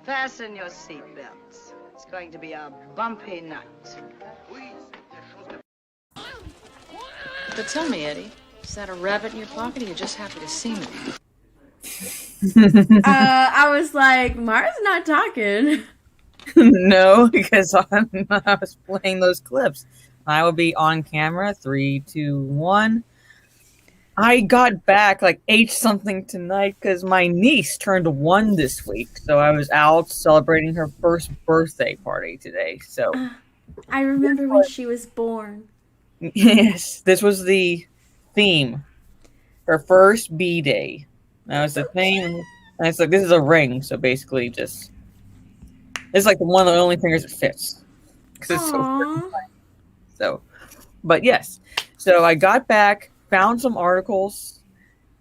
Fasten your seatbelts. It's going to be a bumpy night. But tell me, Eddie, is that a rabbit in your pocket, or you're just happy to see me? I was like, Mara's not talking. No, because I was playing those clips. I will be on camera. 3, 2, 1. I got back like 8 something tonight because my niece turned 1 this week. So I was out celebrating her first birthday party today. So I remember when she was born. yes, this was the theme. Her first B-day. That was the theme. And it's like, this is a ring. So basically just, it's like one of the only fingers that fits. Because it's so, but yes. So I got back, found some articles,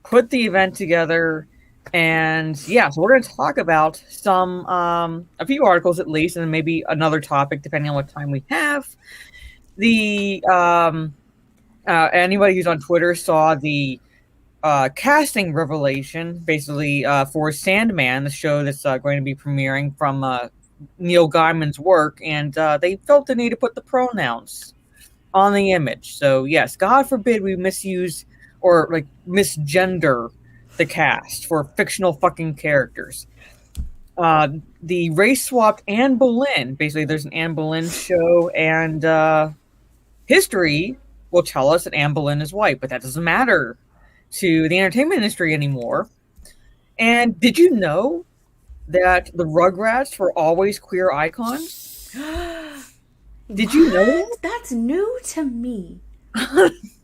put the event together, and yeah, so we're going to talk about some, a few articles at least, and then maybe another topic depending on what time we have. The, anybody who's on Twitter saw the casting revelation, basically, for Sandman, the show that's going to be premiering from Neil Gaiman's work, and they felt the need to put the pronouns on the image. So yes, God forbid we misuse or like misgender the cast for fictional fucking characters. The race swapped Anne Boleyn. Basically, there's an Anne Boleyn show, and history will tell us that Anne Boleyn is white, but that doesn't matter to the entertainment industry anymore. And did you know that the Rugrats were always queer icons? Did you know that? That's new to me.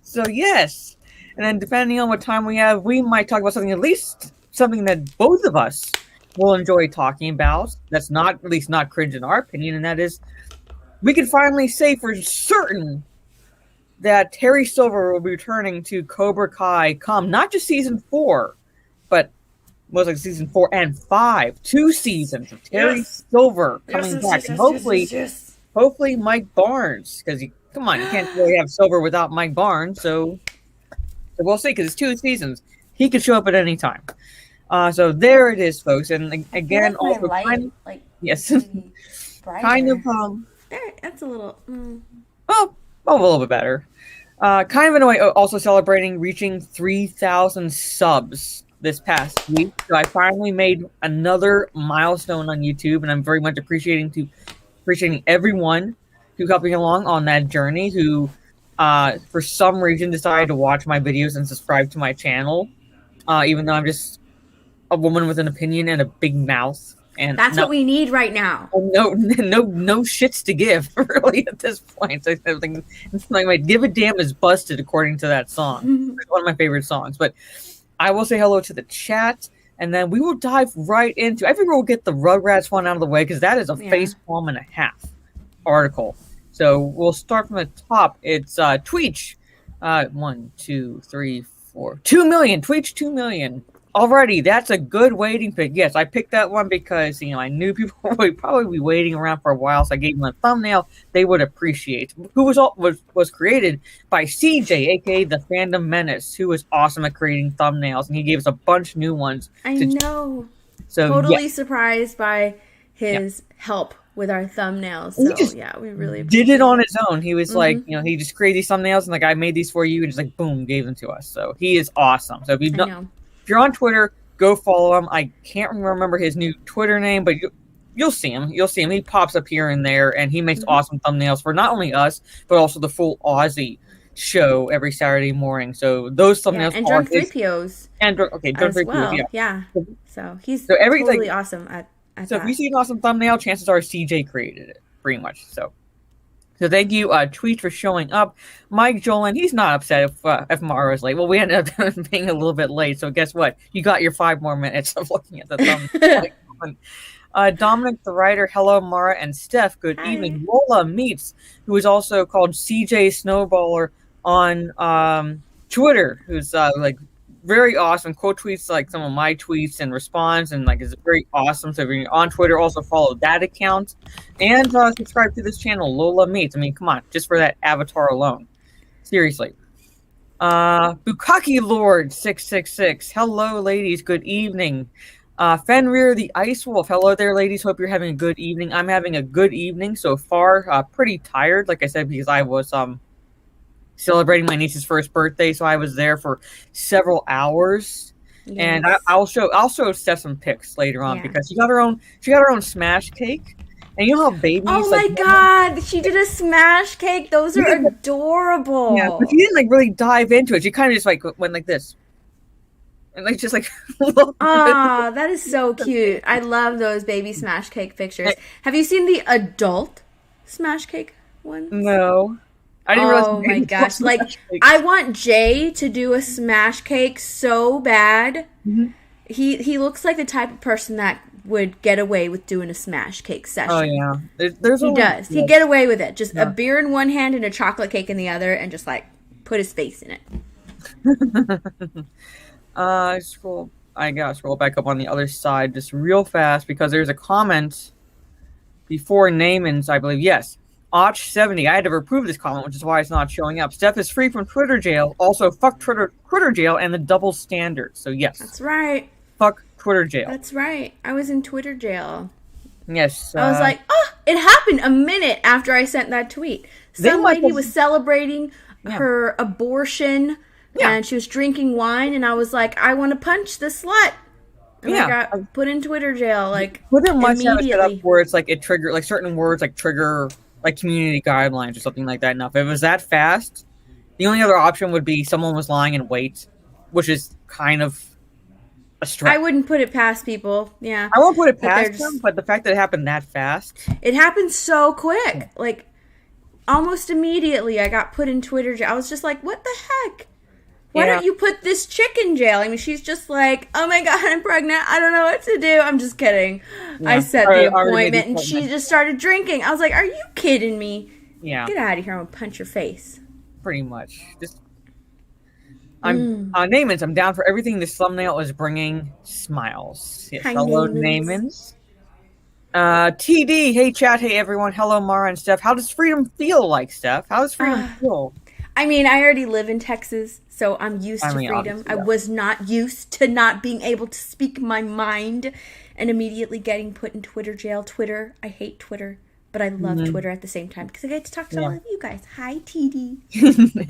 So yes. And then depending on what time we have, we might talk about something, at least something that both of us will enjoy talking about. That's not, at least not cringe in our opinion, and that is, we can finally say for certain that Terry Silver will be returning to Cobra Kai come not just season 4, but most like season 4 and 5. 2 seasons of Terry Silver coming back. And hopefully Mike Barnes, because come on, you can't really have Silver without Mike Barnes, so we'll see, because it's 2 seasons. He could show up at any time. So there it is, folks. And again, also kind of, yes, kind of that's a little well, a little bit better. Kind of annoying. Also celebrating reaching 3,000 subs this past week. So I finally made another milestone on YouTube, and I'm very much appreciating everyone who helped me along on that journey, who for some reason decided to watch my videos and subscribe to my channel, even though I'm just a woman with an opinion and a big mouth. And that's what we need right now. No shits to give, really, at this point. I think it's like my "Give a Damn" is busted, according to that song. It's one of my favorite songs. But I will say hello to the chat, and then we will dive right into. I think we'll get the Rugrats one out of the way, because that is a facepalm and a half article. So we'll start from the top. It's Tweech. 1, 2, 3, 4. 2 million. Tweech 2 million. Already, that's a good waiting pick. Yes, I picked that one because, I knew people would probably be waiting around for a while, so I gave them a thumbnail they would appreciate. Who was created by CJ, aka the Fandom Menace, who was awesome at creating thumbnails, and he gave us a bunch of new ones. I know. So totally surprised by his help with our thumbnails. So we really did it on his own. He was like, he just created these thumbnails, and like, I made these for you, and just like, boom, gave them to us. So he is awesome. So if you're on Twitter, go follow him. I can't remember his new Twitter name, but you'll see him. You'll see him. He pops up here and there, and he makes awesome thumbnails for not only us, but also the full Aussie show every Saturday morning. So those thumbnails and Drunk 3POs. And Drunk 3POs, well. Yeah. So he's totally awesome at so that. If you see an awesome thumbnail, chances are CJ created it, pretty much. So thank you, Tweet, for showing up. Mike Jolin, he's not upset if Mara's late. Well, we ended up being a little bit late, so guess what? You got your 5 more minutes of looking at the thumbnail. Dominic, the writer, hello, Mara and Steph. Good evening. Lola Meets, who is also called CJ Snowballer on Twitter, who's very awesome. Quote tweets like some of my tweets and responds, and like is very awesome. So if you're on Twitter, also follow that account and subscribe to this channel, Lola Meets. I mean, come on, just for that avatar alone. Seriously. Bukaki Lord 666. Hello, ladies. Good evening. Fenrir the Ice Wolf. Hello there, ladies. Hope you're having a good evening. I'm having a good evening so far. Pretty tired, like I said, because I was celebrating my niece's first birthday, so I was there for several hours. Yes. And I'll show Steph some pics later on because she got her own smash cake. And you know how babies? Oh my god, she did a smash cake. Those are adorable. Yeah, but she didn't like really dive into it. She kind of just like went like this. And like just like ah, that is so cute. I love those baby smash cake pictures. Have you seen the adult smash cake ones? No. I didn't realize. Oh my gosh. Like I want Jay to do a smash cake so bad. Mm-hmm. He looks like the type of person that would get away with doing a smash cake session. Oh yeah. He does. He'd get away with it. Just a beer in one hand and a chocolate cake in the other and just like put his face in it. I gotta scroll back up on the other side just real fast because there's a comment before Naaman's, I believe. Yes. Och70. I had to approve this comment, which is why it's not showing up. Steph is free from Twitter jail. Also, fuck Twitter jail and the double standard. So yes. That's right. Fuck Twitter jail. That's right. I was in Twitter jail. Yes. I was like, oh, it happened a minute after I sent that tweet. Some lady was celebrating her abortion. Yeah. And she was drinking wine, and I was like, I want to punch this slut. And I got put in Twitter jail, like, immediately. Set up where it's like it trigger, like certain words like trigger like community guidelines or something like that. Now, if it was that fast, the only other option would be someone was lying in wait, which is kind of a stretch. I wouldn't put it past people. Yeah, I won't put it past them, but the fact that it happened that fast, it happened so quick, like almost immediately. I got put in Twitter jail. I was just like, what the heck? Why don't you put this chick in jail? I mean, she's just like, oh my god, I'm pregnant. I don't know what to do. I'm just kidding. Yeah. I set the appointment, and she just started drinking. I was like, are you kidding me? Yeah. Get out of here. I'm going to punch your face. Pretty much. Naaman's, I'm down for everything this thumbnail is bringing. Smiles. Yes, hi, hello, Naaman's. TD, hey chat, hey everyone. Hello, Mara and Steph. How does freedom feel like, Steph? How does freedom feel? I mean, I already live in Texas, so I'm used to freedom. I was not used to not being able to speak my mind and immediately getting put in Twitter jail. I hate Twitter, but I love Twitter at the same time because I get to talk to all of you guys. Hi, TD.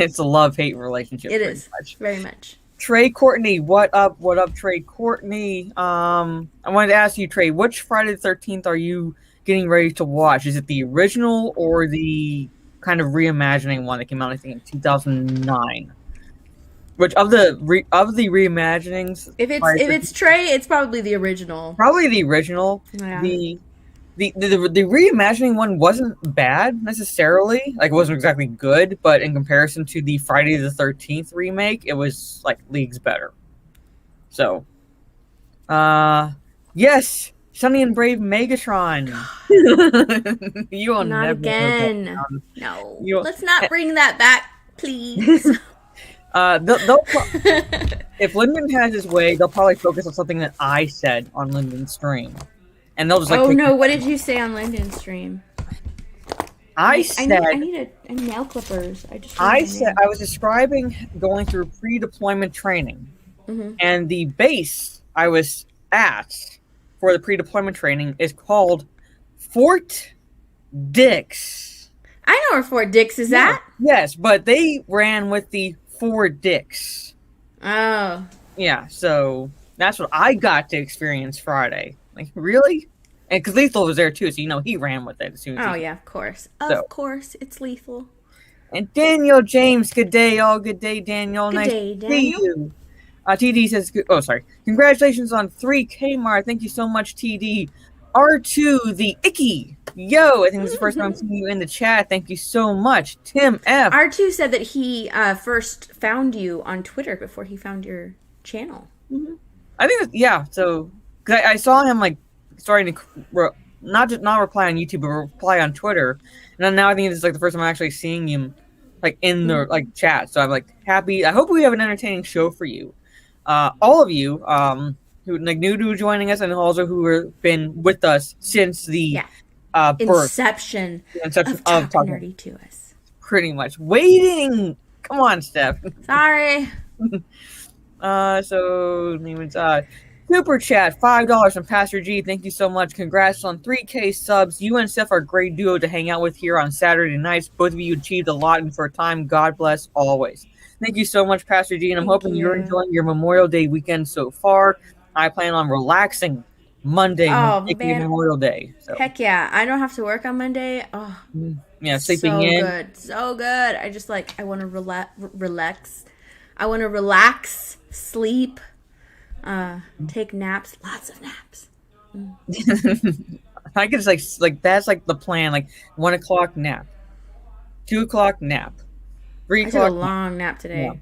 It's a love-hate relationship. It is, very much. Trey Courtney, what up? What up, Trey Courtney? I wanted to ask you, Trey, which Friday the 13th are you getting ready to watch? Is it the original or the kind of reimagining one that came out, I think, in 2009. Which of the reimaginings? If it's Trey, it's probably the original. Probably the original. Yeah. The reimagining one wasn't bad necessarily. Like, it wasn't exactly good, but in comparison to the Friday the 13th remake, it was like leagues better. So, yes. Sunny and Brave Megatron. You will not never again. No. Let's not bring that back, please. If Lyndon has his way, they'll probably focus on something that I said on Lyndon's stream. And they'll just like. Oh no, what did you say on Lyndon's stream? I said I need nail clippers. I was describing going through pre-deployment training. Mm-hmm. And the base I was at for the pre-deployment training is called Fort Dix. I know where Fort Dix is at. Yes, but they ran with the Fort Dix. Oh. Yeah, so that's what I got to experience Friday. Like, really? And because Lethal was there too, so he ran with it as soon as yeah, of course. Of course, it's Lethal. And Daniel James, good day, all. Good day, Daniel. Good day, Daniel. See you. TD says, congratulations on 3K, Mar. Thank you so much, TD. R2, the Icky. Yo, I think this is the first time I'm seeing you in the chat. Thank you so much. Tim F. R2 said that he first found you on Twitter before he found your channel. Mm-hmm. I think, so, because I saw him, like, starting to, not reply on YouTube, but reply on Twitter. And then now I think this is, like, the first time I'm actually seeing him, like, in the, like, chat. So I'm, like, happy. I hope we have an entertaining show for you. All of you who like new to joining us and also who have been with us since the inception of talking nerdy to us. Pretty much waiting. Come on, Steph. Sorry. So Neiman's Super chat, $5 from Pastor G. Thank you so much. Congrats on 3K subs. You and Steph are a great duo to hang out with here on Saturday nights. Both of you achieved a lot in short time. God bless always. Thank you so much, Pastor G. And I'm hoping you're enjoying your Memorial Day weekend so far. I plan on relaxing Monday, Memorial Day. So. Heck yeah. I don't have to work on Monday. Oh, yeah, sleeping in. Good. So good. I want to relax. I want to relax, sleep. Take naps, lots of naps. I guess like that's like the plan. Like 1 o'clock nap, 2 o'clock nap, 3 o'clock. I took a long nap today.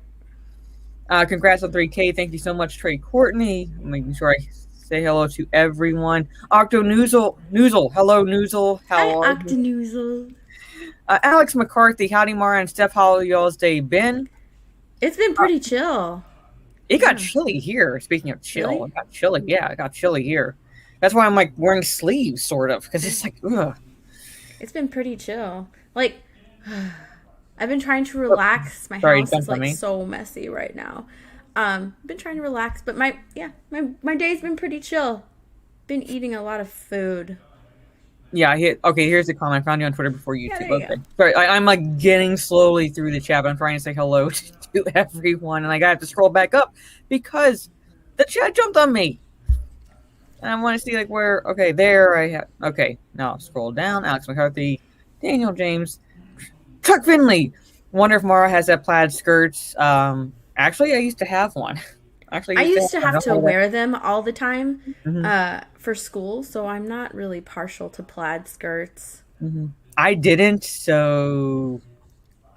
Yeah. Congrats on 3K. Thank you so much, Trey Courtney. I'm making sure I say hello to everyone. Octo Noozle, hello Noozle. How are Octo Noozle? Alex McCarthy, howdy Mara and Steph. How y'all's day been? It's been pretty chill. It got chilly here. Speaking of chill, really? It got chilly. Yeah, it got chilly here. That's why I'm like wearing sleeves, sort of, because it's like, ugh. It's been pretty chill. Like, I've been trying to relax. My house is like so messy right now. Been trying to relax, but my day's been pretty chill. Been eating a lot of food. Yeah, here's the comment. I found you on Twitter before YouTube. Okay. Sorry, I'm like getting slowly through the chat, but I'm trying to say hello to everyone, and I gotta have to scroll back up because the chat jumped on me. And I want to see like where. Okay, there I have. Okay, now I'll scroll down. Alex McCarthy, Daniel James, Chuck Finley. Wonder if Mara has that plaid skirts. Actually, I used to have one. I used to have to wear them all the time for school, so I'm not really partial to plaid skirts. I didn't, so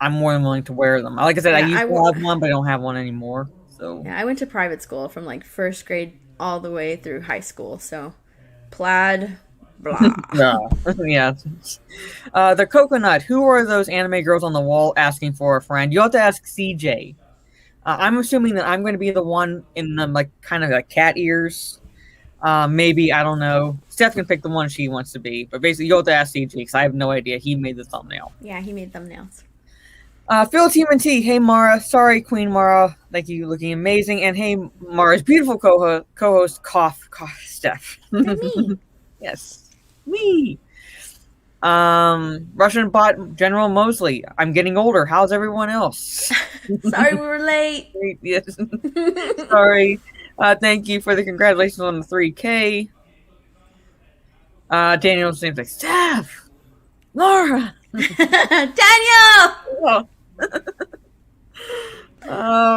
I'm more than willing to wear them. Like I said, I used to have one, but I don't have one anymore. So yeah, I went to private school from like first grade all the way through high school, so plaid, blah. Yeah. The coconut. Who are those anime girls on the wall asking for a friend? You have to ask CJ. I'm assuming that I'm going to be the one in the like kind of like cat ears. Maybe, I don't know. Steph can pick the one she wants to be, but basically you'll have to ask CJ because I have no idea. He made the thumbnail. Yeah, he made thumbnails. Phil T. Hey Mara, sorry Queen Mara. Thank you, looking amazing. And hey Mara's beautiful co-host, cough, Steph. Me. Yes, me. Russian bot General Mosley. I'm getting older. How's everyone else? Sorry we were late. Yes. Sorry. Thank you for the congratulations on the 3K. Daniel seems like Steph. Laura. Daniel.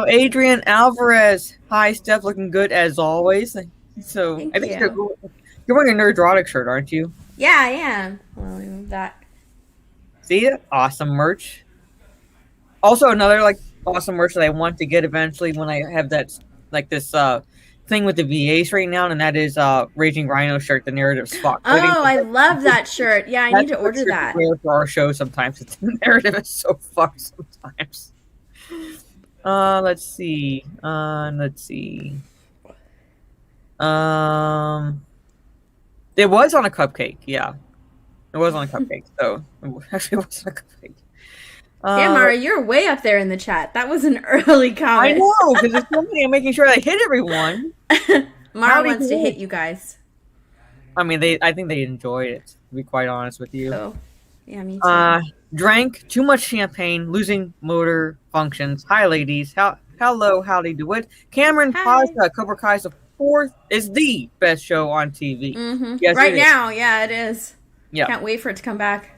Adrian Alvarez. Hi, Steph. Looking good as always. So I think you're wearing a Nerdrotic shirt, aren't you? Yeah, I am. Well, we move that. See it? Awesome merch. Also, another like awesome merch that I want to get eventually when I have that like this thing with the VAs right now, and that is Raging Rhino shirt. The narrative's fucked. Oh, I love that shirt. Yeah, I need to order that. Wear for our show sometimes. The narrative is so fucked sometimes. Let's see. It was on a cupcake, yeah. It was on a cupcake, so actually it was on a cupcake. Yeah, Mara, you're way up there in the chat. That was an early comment. I know, because it's something I'm making sure I hit everyone. Mara wants to hit you guys. I mean, I think they enjoyed it, to be quite honest with you. Oh, yeah, me too. Drank too much champagne, losing motor functions. Hi, ladies. Hello, howdy do it. Cameron Pazda, Cobra Kai's fourth is the best show on TV. Mm-hmm. Yes, right now, yeah, it is. Yeah, can't wait for it to come back.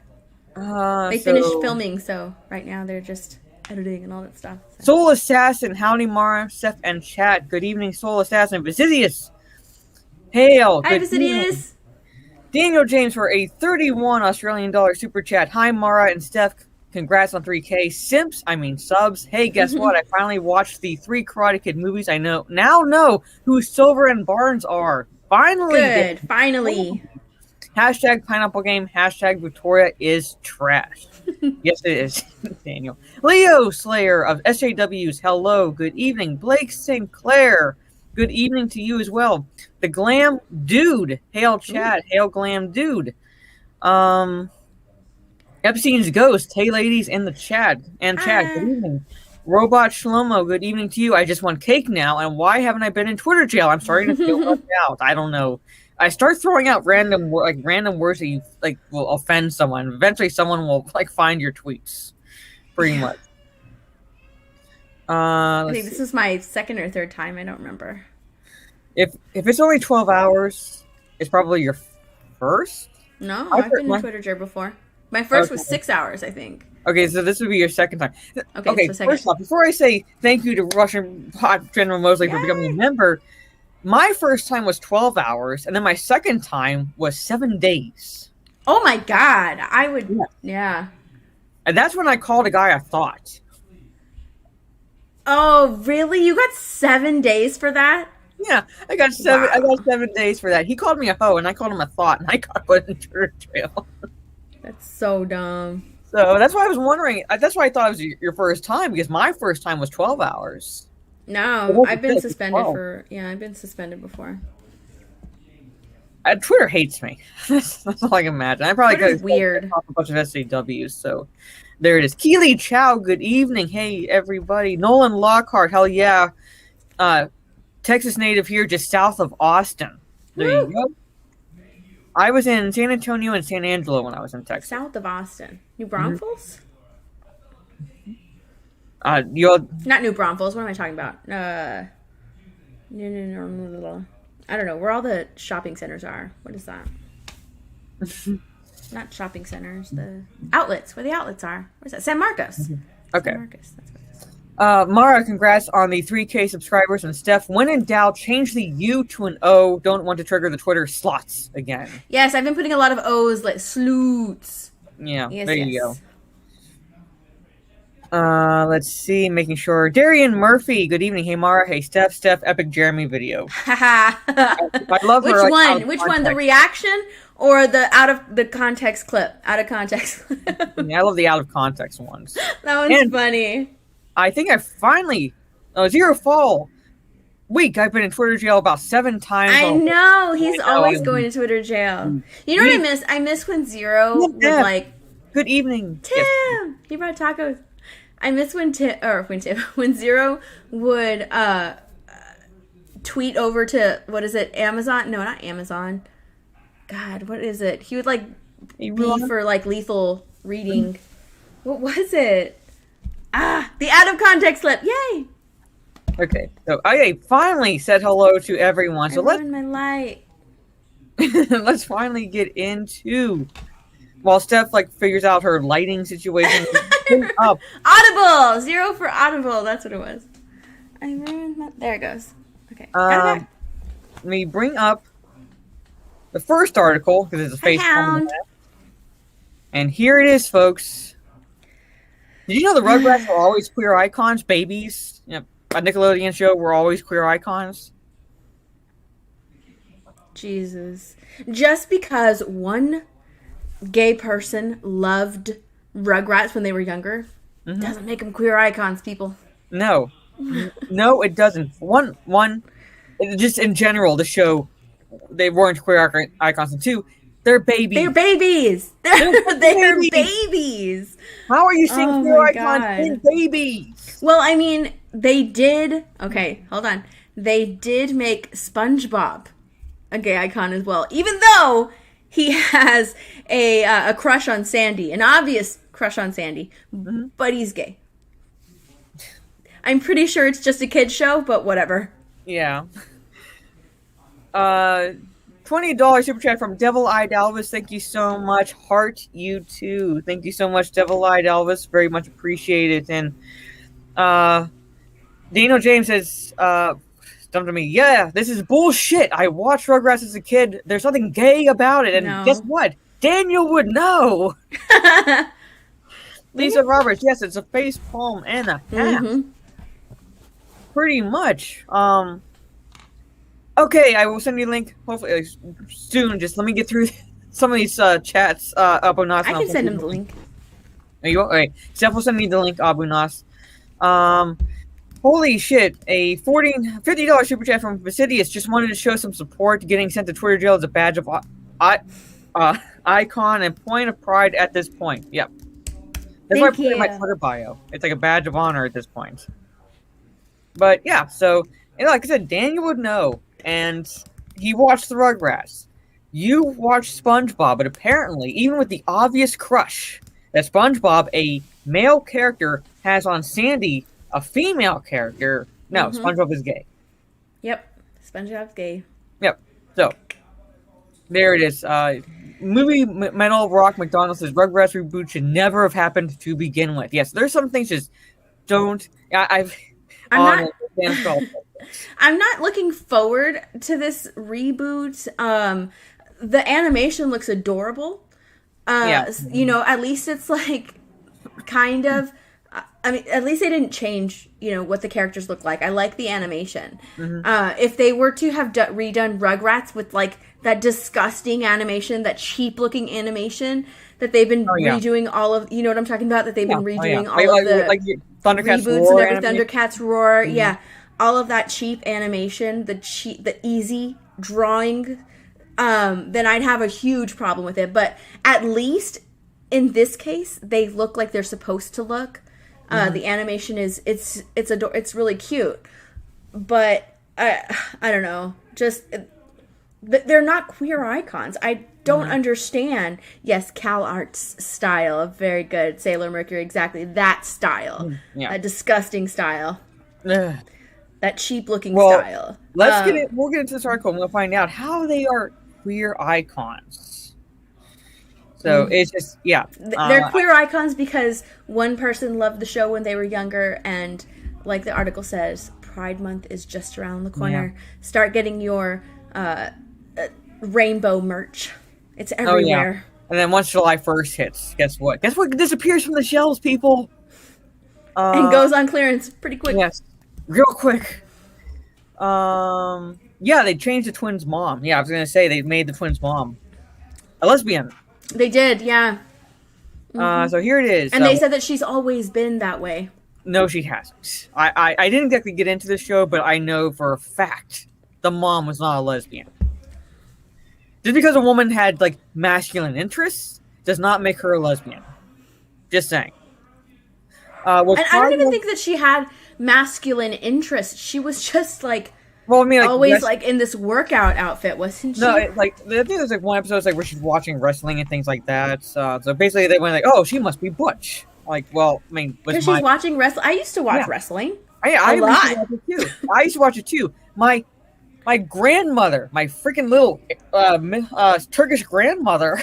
They finished filming, so right now they're just editing and all that stuff. So. Soul Assassin, howdy Mara, Steph, and chat. Good evening, Soul Assassin. Vasidius, hail. Hi, Vasidius. Daniel James for a $31 Australian super chat. Hi, Mara and Steph. Congrats on 3K. Subs. Hey, guess what? I finally watched the 3 Karate Kid movies. I now know who Silver and Barnes are. Finally. Good. Finally. Hashtag Pineapple Game. Hashtag Victoria is trash. Yes, it is, Daniel. Leo Slayer of SJWs. Hello. Good evening. Blake Sinclair. Good evening to you as well. The Glam Dude. Hail chat. Hail Glam Dude. Epstein's Ghost. Hey ladies in the chat. And chat. Good evening. Robot Shlomo, good evening to you. I just want cake now, and why haven't I been in Twitter jail? I'm starting to feel left out. I don't know. I start throwing out random words that you will offend someone. Eventually, someone will find your tweets. Pretty much. I think this is my second or third time. I don't remember. If it's only 12 hours, it's probably your first. No, I've been in Twitter jail before. My first was 6 hours, I think. Okay, so this would be your second time. Okay, so first off, before I say thank you to Russian General Mosley for becoming a member, my first time was 12 hours, and then my second time was 7 days. Oh my god, I would, yeah. And that's when I called a guy a thought. Oh, really? You got 7 days for that? Yeah, I got 7 days for that. He called me a hoe, and I called him a thought, and I got put in Twitter jail. That's so dumb. So that's why I was wondering. That's why I thought it was your first time, because my first time was 12 hours. No, I've been suspended for. Yeah, I've been suspended before. Twitter hates me. That's all I can imagine. I probably got weird. A bunch of SAWs. So there it is. Keely Chow. Good evening. Hey everybody. Nolan Lockhart. Hell yeah. Texas native here, just south of Austin. There you go. I was in San Antonio and San Angelo when I was in Texas. South of Austin. New Braunfels? Not New Braunfels. What am I talking about? No. I don't know. Where all the shopping centers are. What is that? Not shopping centers. The outlets. Where the outlets are. Where's that? San Marcos. Okay. San Marcos. That's what it is. Mara, congrats on the 3K subscribers. And Steph, when in doubt, change the U to an O. Don't want to trigger the Twitter slots again. Yes, I've been putting a lot of O's, like sloots. Yeah, yes, there you go. Let's see, making sure. Darian Murphy, good evening. Hey, Mara. Hey, Steph, Epic Jeremy video. I love her. Which one? Which one? The reaction or the out of the context clip? Out of context. Yeah, I love the out of context ones. That one's funny. I think I finally, Zero Fall week, I've been in Twitter jail about 7 times. I know. He's always going to Twitter jail. You know what I miss? I miss when Zero would like, good evening, Tim. Yes. He brought tacos. I miss when when Zero would tweet over to, what is it, Amazon? No, not Amazon. God, what is it? He would be for lethal reading. What was it? The out of context clip. Yay! Okay, so I finally said hello to everyone. So let's my light. Let's finally get into, while Steph figures out her lighting situation. Up. Audible! 0 for Audible. That's what it was. I ruined my. There it goes. Okay. Let me bring up the first article because it's a face palm. And here it is, folks. Did you know the Rugrats were always queer icons? Babies, a Nickelodeon show, were always queer icons. Jesus. Just because one gay person loved Rugrats when they were younger doesn't make them queer icons, people. No. No, it doesn't. One, just in general, the show, they weren't queer icons. And 2, they're babies. They're babies. They're babies. How are you seeing queer icons in babies? Well, I mean, they did. Okay, hold on. They did make SpongeBob a gay icon as well, even though he has a crush on Sandy, an obvious crush on Sandy, but he's gay. I'm pretty sure it's just a kid's show, but whatever. Yeah. $20 super chat from Devil Eyed Elvis. Thank you so much. Heart, you too. Thank you so much, Devil Eyed Elvis. Very much appreciated. And Daniel James says, dumped to me. Yeah, this is bullshit. I watched Rugrats as a kid. There's nothing gay about it. And guess what? Daniel would know. Lisa Roberts. Yes, it's a face palm and a hat. Pretty much. Okay, I will send you a link hopefully soon. Just let me get through some of these chats. Abu Nas. I can send him the link. Are you okay? Steph will send me the link, Abu Nas. Holy shit! A $50 super chat from Fastidious. Just wanted to show some support. Getting sent to Twitter jail is a badge of icon and point of pride at this point. Yep. That's why I Thank put it in my you. Twitter bio. It's like a badge of honor at this point. But yeah, so like I said, Daniel would know, and he watched the Rugrats. You watched SpongeBob, but apparently, even with the obvious crush that SpongeBob, a male character, has on Sandy, a female character, no, SpongeBob is gay. Yep. SpongeBob's gay. Yep. So there it is. Movie Metal Rock McDonald says Rugrats reboot should never have happened to begin with. Yes, there's some things just don't. I'm not looking forward to this reboot. The animation looks adorable. You know, at least it's like kind of. I mean, at least they didn't change, you know, what the characters look like. I like the animation. If they were to have redone Rugrats with like that disgusting animation, that cheap looking animation that they've been redoing all of, you know what I'm talking about? That they've been redoing all of the Thundercats reboots Roar and every Thundercats Roar. Yeah, all of that cheap animation, the easy drawing. Then I'd have a huge problem with it. But at least in this case, they look like they're supposed to look. The animation it's really cute, but I don't know. Just they're not queer icons. I don't understand. Yes, Cal Arts style, very good. Sailor Mercury, exactly that style. That disgusting style. That cheap looking style. We'll get into this article and we'll find out how they are queer icons. So it's just, they're queer icons because one person loved the show when they were younger, and like the article says, Pride Month is just around the corner. Start getting your rainbow merch. It's everywhere. And then once July 1st hits, guess what? Guess what disappears from the shelves, people? And goes on clearance pretty quick. Yes, real quick. They changed the twins' mom. Yeah, I was going to say they made the twins' mom a lesbian. They did, yeah. So here it is. And they said that she's always been that way. No, she hasn't. I didn't exactly get into the show, but I know for a fact the mom was not a lesbian. Just because a woman had like masculine interests does not make her a lesbian. Just saying. And I don't even think that she had masculine interests. She was just like always like in this workout outfit, wasn't she? No, I think there's like one episode where she's watching wrestling and things like that. So basically, they went like, "Oh, she must be butch." Like, well, I mean, because she's watching wrestling. I used to watch wrestling. I used to watch it too. I used to watch it too. My grandmother, my freaking little Turkish grandmother,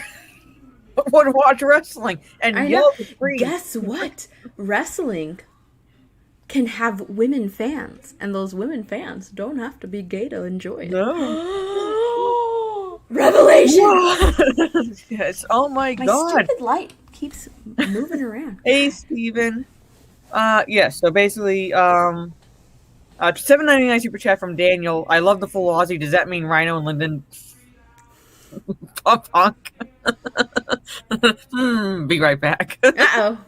would watch wrestling and yell at the screen. Guess what? Wrestling can have women fans, and those women fans don't have to be gay to enjoy it. No. Revelation! Yes. Oh my God. My stupid light keeps moving around. Hey, Steven. Yes. So basically, $7.99 super chat from Daniel. I love the full Aussie. Does that mean Rhino and Lyndon pop punk? Be right back. Uh-oh.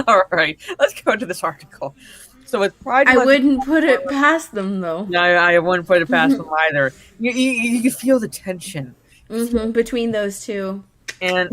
All right, let's go into this article. So with Pride Month, I wouldn't put it past them, though. No, I wouldn't put it past them either. You can feel the tension between those two. And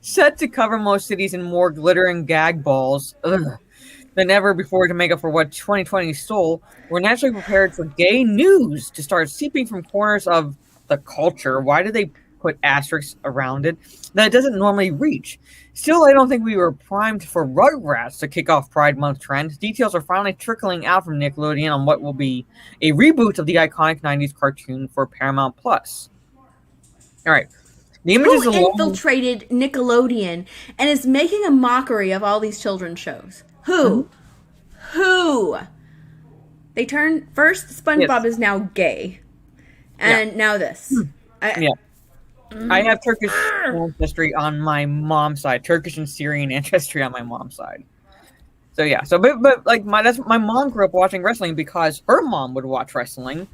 set to cover most cities in more glittering gag balls than ever before to make up for what 2020 stole, we're naturally prepared for gay news to start seeping from corners of the culture. Why do they put asterisks around it that it doesn't normally reach? Still, I don't think we were primed for Rugrats to kick off Pride Month trend. Details are finally trickling out from Nickelodeon on what will be a reboot of the iconic 90s cartoon for Paramount Plus. All right. The images Who infiltrated Nickelodeon and is making a mockery of all these children's shows? Who? Who? They turned... First, SpongeBob is now gay. And now this. I have Turkish ancestry on my mom's side, Turkish and Syrian ancestry on my mom's side. So yeah, but like my mom grew up watching wrestling because her mom would watch wrestling,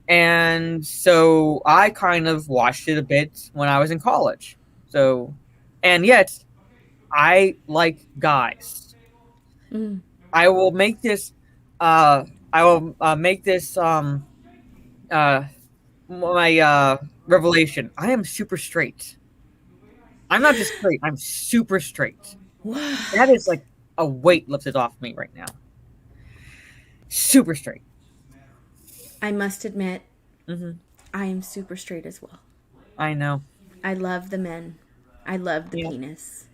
and so I kind of watched it a bit when I was in college. So, and yet, I like guys. I will make this. My revelation. I am super straight. I'm not just straight. I'm super straight. That is like a weight lifted off me right now. Super straight. I must admit, Mm-hmm. I am super straight as well. I know. I love the men. I love the penis.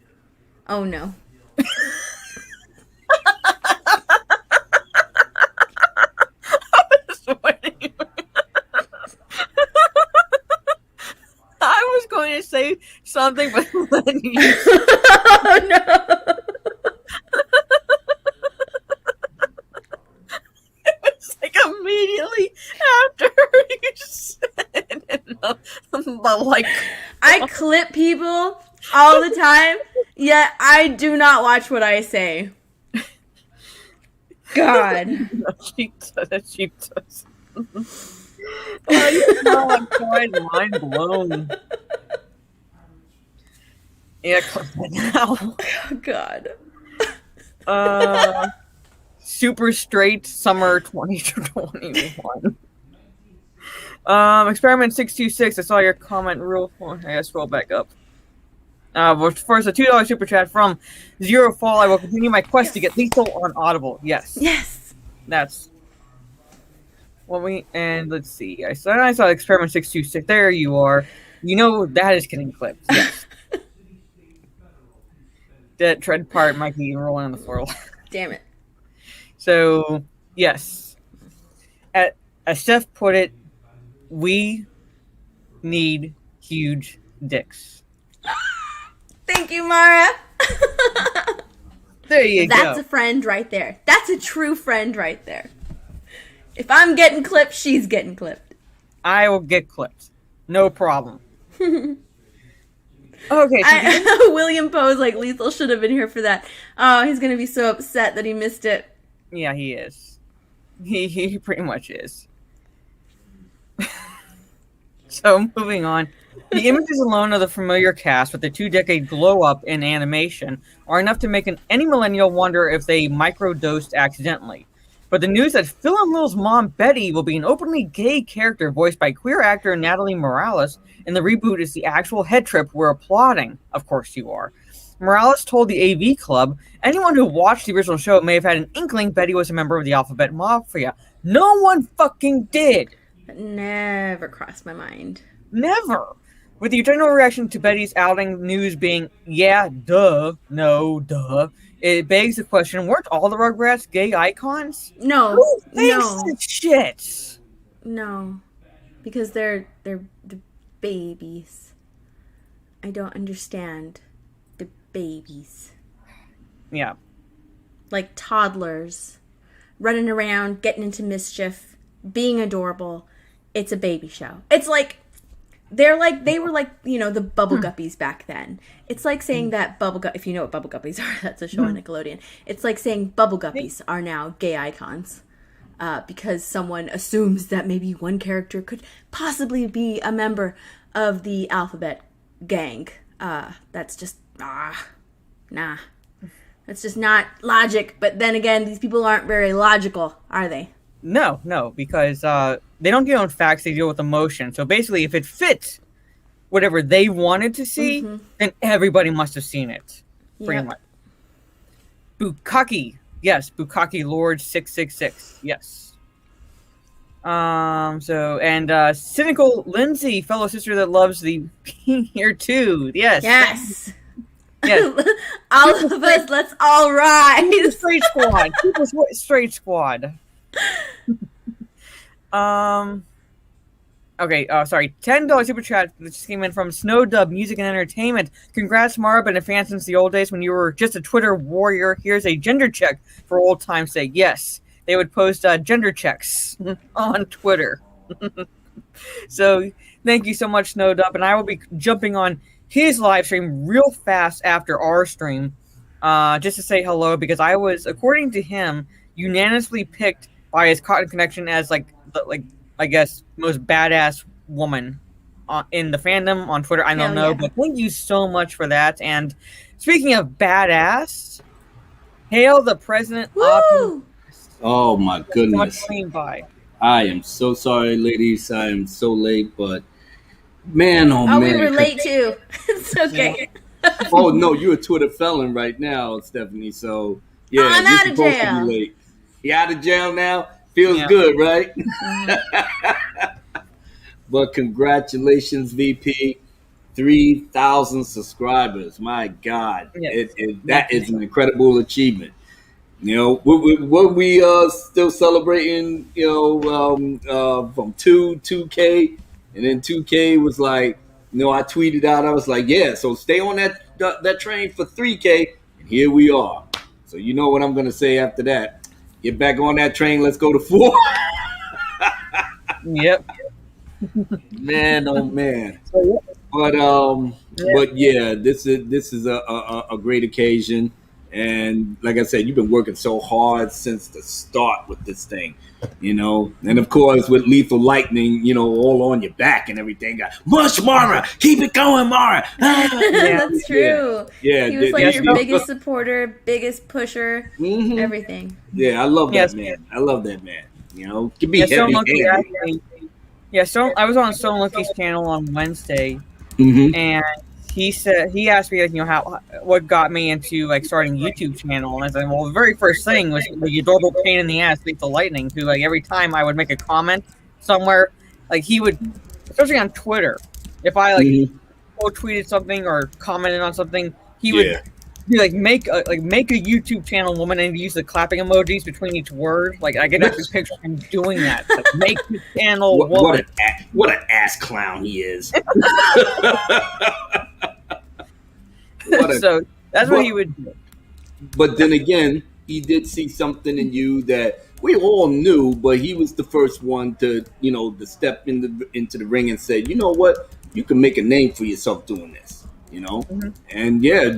Oh no. I was going to say something, but then you... Oh no. It's like immediately after you said it. The like, I clip people all the time, yet I do not watch what I say. God. no, she does. She does. Oh, I'm quite mind blown. Yeah, clip it now. Oh, God. Super straight summer 2021. Experiment 626. I saw your comment real. I gotta scroll back up. First, a $2 super chat from Zero Fall. I will continue my quest to get lethal on Audible. Yes. Yes. That's what we. And let's see. I saw Experiment 626. There you are. You know that is getting clipped. Yes. That tread part might be rolling on the floor. Damn it. So, yes. As Steph put it, we need huge dicks. Thank you, Mara. There you go. That's a friend right there. That's a true friend right there. If I'm getting clipped, she's getting clipped. I will get clipped. No problem. Okay. William Poe's like, Lethal should have been here for that. Oh, he's going to be so upset that he missed it. Yeah, he is. He pretty much is. So, moving on. The images alone of the familiar cast with the 2-decade glow-up in animation are enough to make any millennial wonder if they microdosed accidentally. But the news that Phil and Lil's mom, Betty, will be an openly gay character voiced by queer actor Natalie Morales in the reboot is the actual head trip we're applauding. Of course you are. Morales told the AV Club, anyone who watched the original show may have had an inkling Betty was a member of the Alphabet Mafia. No one fucking did! That never crossed my mind. Never! With the general reaction to Betty's outing news being, yeah, duh, no, duh, it begs the question, weren't all the Rugrats gay icons? No. Who thinks No. that shit? No. Because they're babies. I don't understand. The babies. Yeah. Like toddlers. Running around, getting into mischief, being adorable. It's a baby show. It's like they were like, you know, the Bubble Guppies back then. It's like saying that if you know what Bubble Guppies are, that's a show on Nickelodeon. It's like saying Bubble Guppies are now gay icons. Because someone assumes that maybe one character could possibly be a member of the Alphabet gang. That's just, nah. That's just not logic. But then again, these people aren't very logical, are they? No, because they don't deal with facts, they deal with emotion. So basically, if it fits whatever they wanted to see, then everybody must have seen it. Pretty much. Bukaki. Yes, Bukaki Lord 666. Yes. Cynical Lindsay, fellow sister that loves the here too. Yes. Yes. Yes. All of us, let's all rise. Straight squad. People's straight squad. Okay, sorry. $10 super chat that just came in from Snowdub Music and Entertainment. Congrats, Mara, been a fan since the old days when you were just a Twitter warrior. Here's a gender check for old time's sake. Yes, they would post gender checks on Twitter. So thank you so much, Snowdub, and I will be jumping on his live stream real fast after our stream, just to say hello, because I was, according to him, unanimously picked by his Cotton Connection as I guess most badass woman in the fandom on Twitter. I don't know, but thank you so much for that. And speaking of badass, hail the president. Woo! Oh my goodness! By. I am so sorry, ladies. I am so late, but Man, oh, Oh, man. we were late too. It's okay. Oh, no, you're a Twitter felon right now, Stephanie. So, yeah, I'm you're out of supposed to be jail. late. You out of jail now? Feels Yeah. good, right? Mm-hmm. But congratulations, VP. 3,000 subscribers. My God. Yes. That is an incredible achievement. You know, what we still celebrating, from 2K, and then 2K was like, I tweeted out, I was like, yeah, so stay on that train for 3K, and here we are. So you know what I'm gonna say after that. Get back on that train, let's go to 4. Yep. Man, oh man. So, yeah. But yeah, this is a great occasion, and like I said, you've been working so hard since the start with this thing, and of course with Lethal Lightning, all on your back and everything. Mush Mara, keep it going, Mara. That's true. Yeah, he was like your biggest supporter, biggest pusher, everything. Yeah, I love Yes. that man. I love that man. Can be Yeah, Stone heavy. Monkey I was on Stone Monkey's channel on Wednesday, and he asked me what got me into like starting a YouTube channel, and I said, well, the very first thing was the adorable pain in the ass Lethal Lightning, who like every time I would make a comment somewhere, like he would, especially on Twitter, if I quote tweeted something or commented on something, he would be like make a YouTube channel, woman, and use the clapping emojis between each word. Like I can actually picture him doing that. Like, make the channel woman. What an ass clown he is. So that's what he would do. But then again, he did see something in you that we all knew, but he was the first one to, to step into the ring and say, you know what, you can make a name for yourself doing this. And yeah,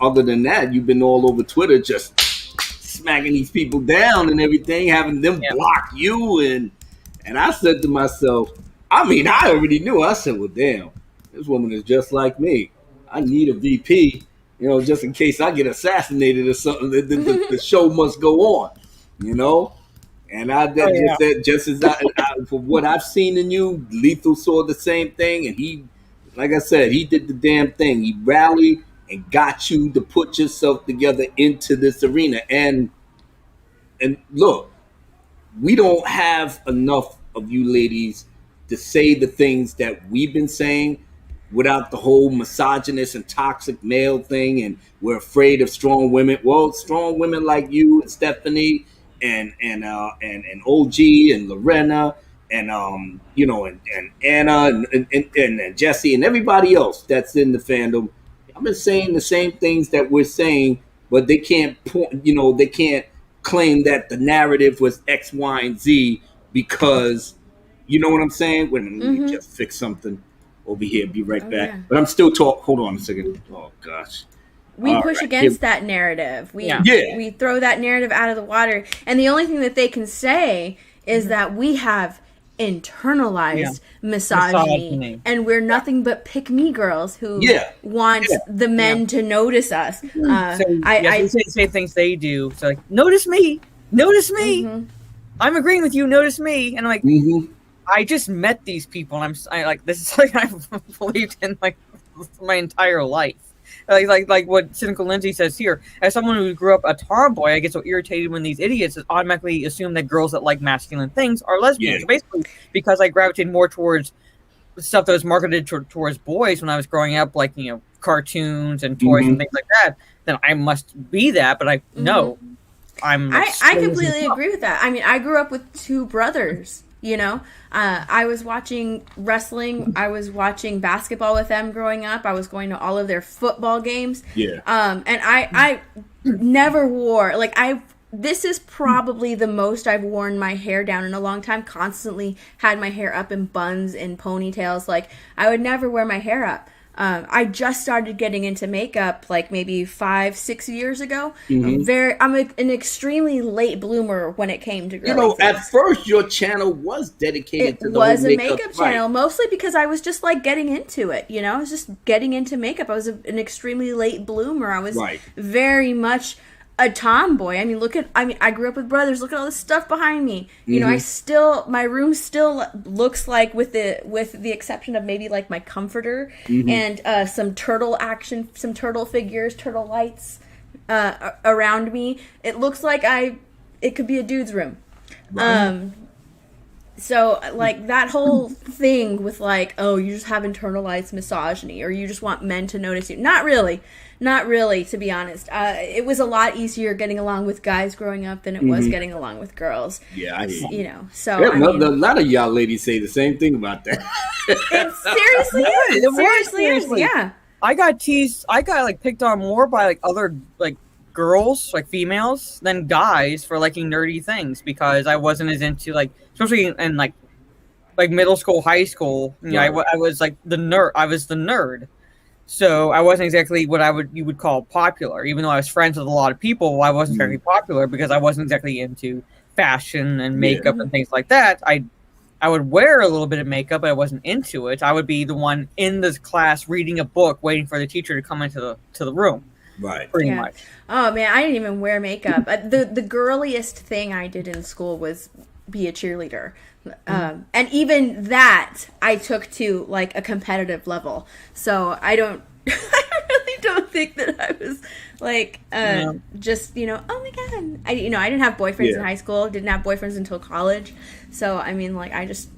other than that, you've been all over Twitter just smacking these people down and everything, having them block you. And I said to myself, I already knew. I said, well, damn, this woman is just like me. I need a VP, just in case I get assassinated or something. The show must go on, And just as from what I've seen in you, Lethal saw the same thing, and he, like I said, he did the damn thing. He rallied and got you to put yourself together into this arena. And look, we don't have enough of you ladies to say the things that we've been saying without the whole misogynist and toxic male thing, and we're afraid of strong women. Well, strong women like you and Stephanie and OG and Lorena and and Anna and Jesse and everybody else that's in the fandom. I've been saying the same things that we're saying, but they can't they can't claim that the narrative was X, Y, and Z because you know what I'm saying? Wait a minute, let me just fix something over here. Be right back. Yeah. But I'm still talking. Hold on a second. Oh gosh. We push against that narrative. We throw that narrative out of the water, and the only thing that they can say is that we have internalized misogyny, and we're nothing but pick-me girls who want the men to notice us. I say the same things they do. So like, notice me. I'm agreeing with you. Notice me, and I'm like, I just met these people, and I like this is like I've believed in like my entire life. Like what Cynical Lindsay says here. As someone who grew up a tomboy, I get so irritated when these idiots automatically assume that girls that like masculine things are lesbians. Yeah. Basically, because I gravitated more towards stuff that was marketed towards boys when I was growing up, like cartoons and toys and things like that. Then I must be that. But I no, I completely agree with that. I grew up with two brothers. I was watching wrestling. I was watching basketball with them growing up. I was going to all of their football games. Yeah. And I never wore this is probably the most I've worn my hair down in a long time. Constantly had my hair up in buns and ponytails. Like I would never wear my hair up. I just started getting into makeup like maybe 5-6 years ago. I'm an extremely late bloomer when it came to girls. At first your channel was dedicated to the whole makeup channel, mostly because I was just like getting into it. I was just getting into makeup. I was an extremely late bloomer. I was very much a tomboy. I mean, I grew up with brothers. Look at all this stuff behind me. You know, my room still looks like, with the exception of maybe like my comforter and some turtle figures, turtle lights around me. It looks like it could be a dude's room. Right. So, like, that whole thing with, like, oh, you just have internalized misogyny, or you just want men to notice you. Not really, to be honest. It was a lot easier getting along with guys growing up than it was getting along with girls. Yeah, I hear you. You know, so, a lot of y'all ladies say the same thing about that. It seriously is. It seriously is, yeah. I got teased, like, picked on more by, like, other, like, girls, like females, than guys for liking nerdy things, because I wasn't as into, like, especially in like middle school, high school, you know, I was like the nerd. I was the nerd, so I wasn't exactly what you would call popular. Even though I was friends with a lot of people, I wasn't very popular because I wasn't exactly into fashion and makeup and things like that. I would wear a little bit of makeup, but I wasn't into it. I would be the one in this class reading a book, waiting for the teacher to come into the room. Right. Pretty much. Oh man, I didn't even wear makeup. The girliest thing I did in school was be a cheerleader. And even that I took to like a competitive level. So I really don't think that I was like just, you know, oh my god. I didn't have boyfriends in high school, didn't have boyfriends until college. So I mean, like, I just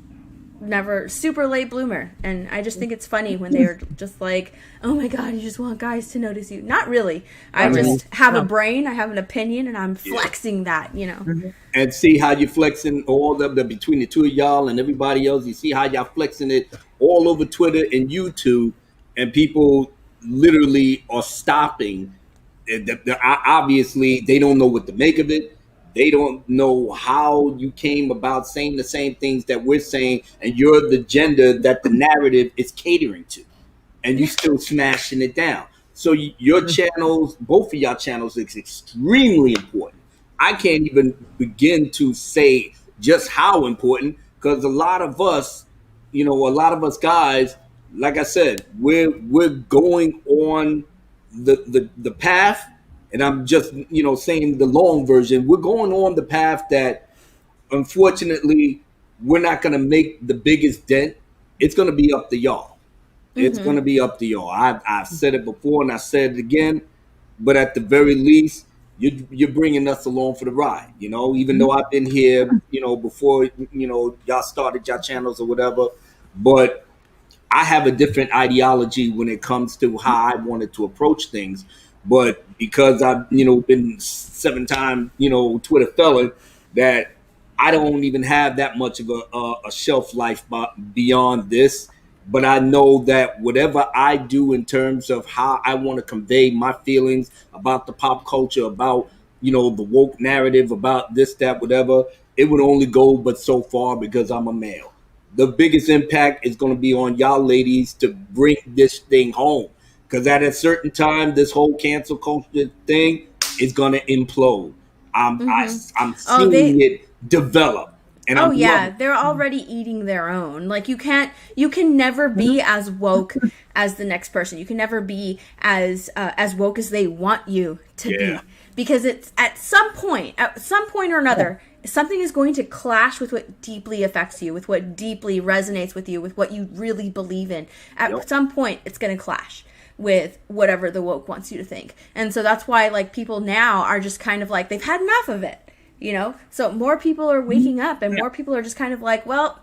never super late bloomer, and I just think it's funny when they're just like, oh my god, you just want guys to notice you. Not really. I just have a brain, I have an opinion, and I'm flexing that, you know. And see how you're flexing all the between the two of y'all and everybody else. You see how y'all flexing it all over Twitter and YouTube, and people literally are stopping. Obviously they don't know what to make of it. They don't know how you came about saying the same things that we're saying, and you're the gender that the narrative is catering to, and you still smashing it down. So your channels, both of y'all channels, is extremely important. I can't even begin to say just how important, because a lot of us guys, like I said, we're going on the path. And I'm just, saying the long version. We're going on the path that, unfortunately, we're not going to make the biggest dent. It's going to be up to y'all. It's going to be up to y'all. I've said it before and I said it again. But at the very least, you're bringing us along for the ride. You know, even though I've been here, before, y'all started your channels or whatever. But I have a different ideology when it comes to how I wanted to approach things. But because I've, been 7-time, Twitter felon, that I don't even have that much of a shelf life beyond this. But I know that whatever I do in terms of how I want to convey my feelings about the pop culture, about, the woke narrative, about this, that, whatever, it would only go but so far because I'm a male. The biggest impact is going to be on y'all ladies to bring this thing home. Because at a certain time, this whole cancel culture thing is going to implode. I'm seeing it develop. And they're already eating their own. Like, you can never be as woke as the next person. You can never be as woke as they want you to be. Because it's at some point or another, something is going to clash with what deeply affects you, with what deeply resonates with you, with what you really believe in. At some point, it's going to clash with whatever the woke wants you to think. And so that's why, like, people now are just kind of like, they've had enough of it, So more people are waking up, and more people are just kind of like, well,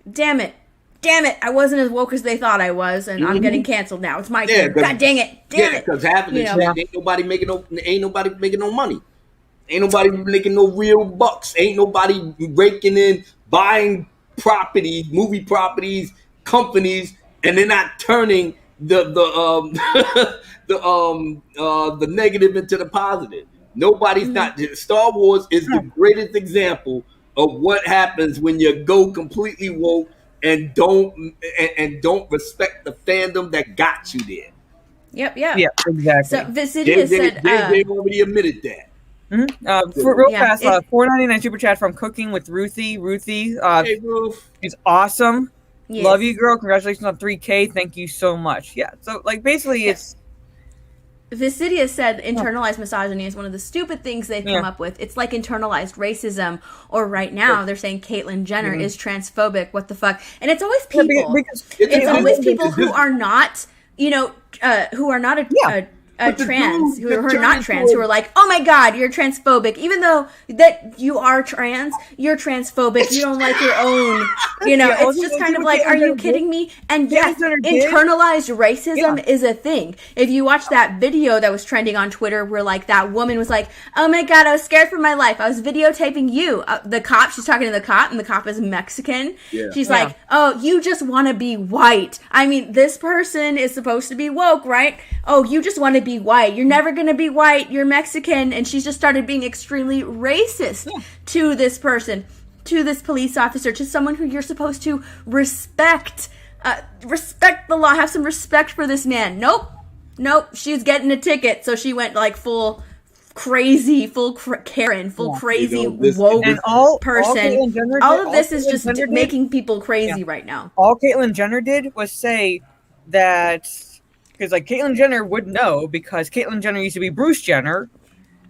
damn it, I wasn't as woke as they thought I was, and I'm getting canceled now. It's my turn. God dang it, damn it. Because half of this shit, ain't nobody making no money. Ain't nobody making no real bucks. Ain't nobody raking in, buying properties, movie properties, companies, and they're not turning the negative into the positive. Nobody's not. Star Wars is the greatest example of what happens when you go completely woke and don't respect the fandom that got you there. Yep. Yeah, exactly. So Visidia said they already admitted that. For real fast, $4.99 super chat from Cooking with Ruthie. Hey, Ruth. She's awesome. Yes. Love you, girl. Congratulations on 3K. Thank you so much. Yeah. So, like, basically, Visidia said internalized misogyny is one of the stupid things they've come up with. It's like internalized racism, or right now they're saying Caitlyn Jenner is transphobic. What the fuck? And it's always people. It's always people who are not, who are not a trans, who are not trans, who are like, oh my god, you're transphobic. Even though that you are trans, you're transphobic. You don't like your own, it's just kind of like, are you kidding me? And yes, internalized racism is a thing. If you watch that video that was trending on Twitter where like that woman was like, oh my god, I was scared for my life. I was videotaping you. The cop, she's talking to the cop, and the cop is Mexican. Yeah. She's like, oh, you just want to be white. I mean, this person is supposed to be woke, right? Oh, you just want to be white. You're never going to be white. You're Mexican. And she's just started being extremely racist to this person, to this police officer, to someone who you're supposed to respect. Respect the law. Have some respect for this man. Nope. She's getting a ticket. So she went like full crazy, Karen, crazy woke person. All of this is just making people crazy right now. All Caitlyn Jenner did was say that... Because, like, Caitlyn Jenner would know, because Caitlyn Jenner used to be Bruce Jenner,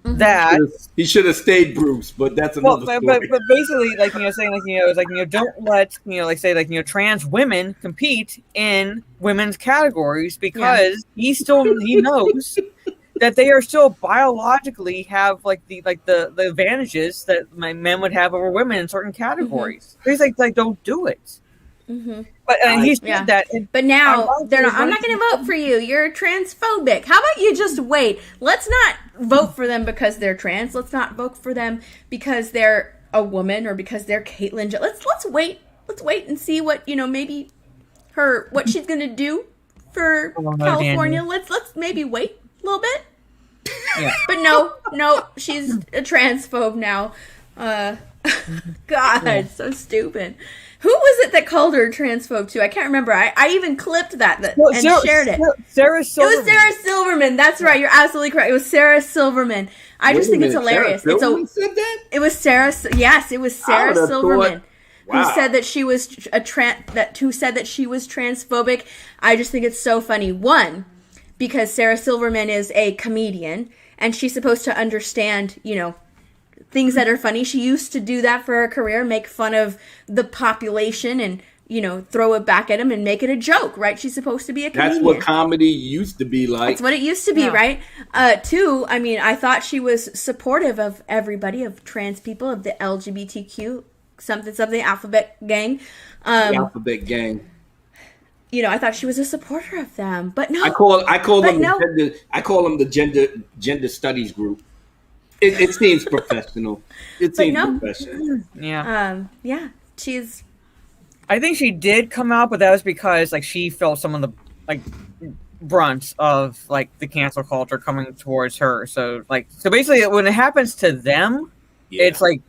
that... He should have stayed Bruce, but that's another story. But basically, like, saying, like, it's like, don't let, like, say, like, trans women compete in women's categories, because he knows that they are still biologically have, like, the advantages that men would have over women in certain categories. He's like, don't do it. But he said that. But now they're not. I'm not going to vote for you. You're transphobic. How about you just wait? Let's not vote for them because they're trans. Let's not vote for them because they're a woman or because they're Caitlyn. Let's wait. Let's wait and see what maybe what she's going to do for California. Let's maybe wait a little bit. Yeah. But no, she's a transphobe now. God, so stupid. Who was it that called her transphobe too? I can't remember. I even clipped that shared it. Sarah Silverman. It was Sarah Silverman. That's right. You're absolutely correct. It was Sarah Silverman. I just think it's hilarious. Sarah Silverman said that? It was Sarah. Yes, it was Sarah Silverman who said that she was who said that she was transphobic. I just think it's so funny. One, because Sarah Silverman is a comedian and she's supposed to understand, things that are funny. She used to do that for her career, make fun of the population and, throw it back at them and make it a joke, right? She's supposed to be a comedian. That's what comedy used to be like. That's what it used to be, right? Two, I mean, I thought she was supportive of everybody, of trans people, of the LGBTQ, something, alphabet gang. The alphabet gang. I thought she was a supporter of them, but no. I call them the gender studies group. It seems professional. Professional. Yeah. She's. I think she did come out, but that was because like she felt some of the brunt of like the cancel culture coming towards her. So basically, when it happens to them, it's like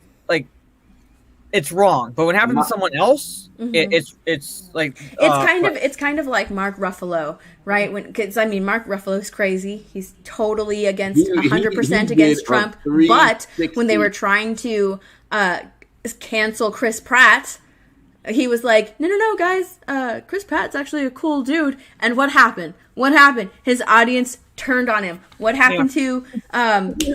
it's wrong. But when it happens to someone else, it's like it's kind of like Mark Ruffalo, right? Because Mark Ruffalo's crazy. He's totally against 100% against Trump. But when they were trying to cancel Chris Pratt, he was like, no, guys, Chris Pratt's actually a cool dude. And what happened? His audience turned on him. What happened to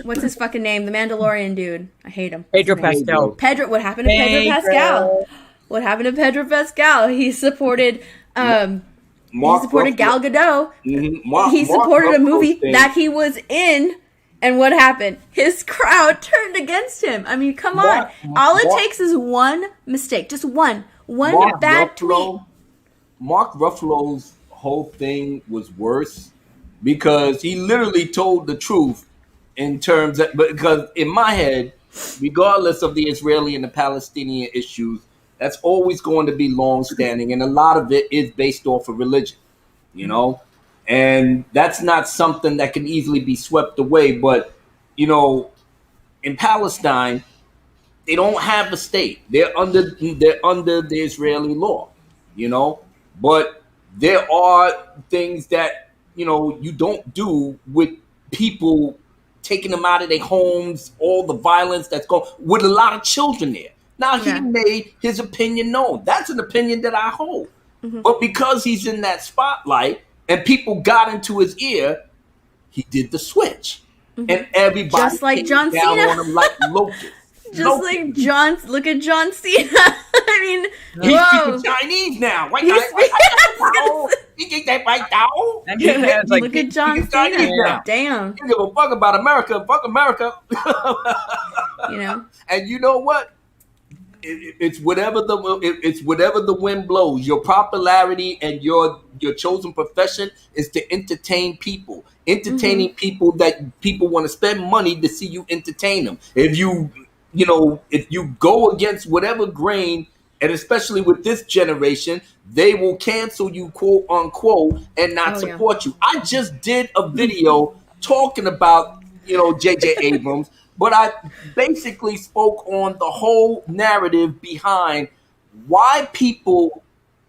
what's his fucking name? The Mandalorian dude. I hate him. Pedro Pascal. What happened to Pedro Pascal? What happened to Pedro Pascal? He supported Gal Gadot. He supported a movie that he was in. And what happened? His crowd turned against him. I mean, come on. All it takes is one mistake. Just one bad tweet. Mark Ruffalo's whole thing was worse because he literally told the truth in terms of, because in my head, regardless of the Israeli and the Palestinian issues, that's always going to be long-standing, and a lot of it is based off of religion, and that's not something that can easily be swept away. But, in Palestine, they don't have a state. They're under the Israeli law, but there are things that, you don't do with people, taking them out of their homes, all the violence that's going with a lot of children there. Now, he made his opinion known. That's an opinion that I hold. Mm-hmm. But because he's in that spotlight and people got into his ear, he did the switch, and everybody Just like came John down Cena. on him like locusts. Just like John, look at John Cena. I mean, He's whoa. speaking Chinese now. Why He's He get that right now. It's like, Look at John he's Chinese Cena. now. Damn. You give a fuck about America. Fuck America. You know? And you know what? It's whatever the wind blows. Your popularity and your chosen profession is to entertain people. Entertaining people that people want to spend money to see you entertain them. If you go against whatever grain, and especially with this generation, they will cancel you, quote unquote, and not support you. I just did a video talking about J.J. Abrams. But I basically spoke on the whole narrative behind why people,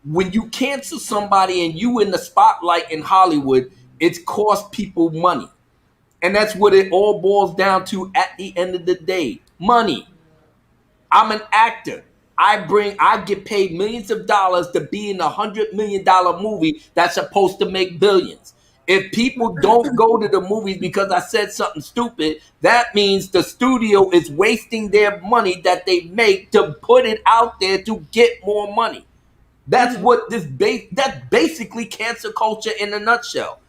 when you cancel somebody and you in the spotlight in Hollywood, it's cost people money. And that's what it all boils down to at the end of the day. Money. I'm an actor. I get paid millions of dollars to be in $100 million movie that's supposed to make billions. If people don't go to the movies because I said something stupid, that means the studio is wasting their money that they make to put it out there to get more money. That's what that's basically cancer culture in a nutshell.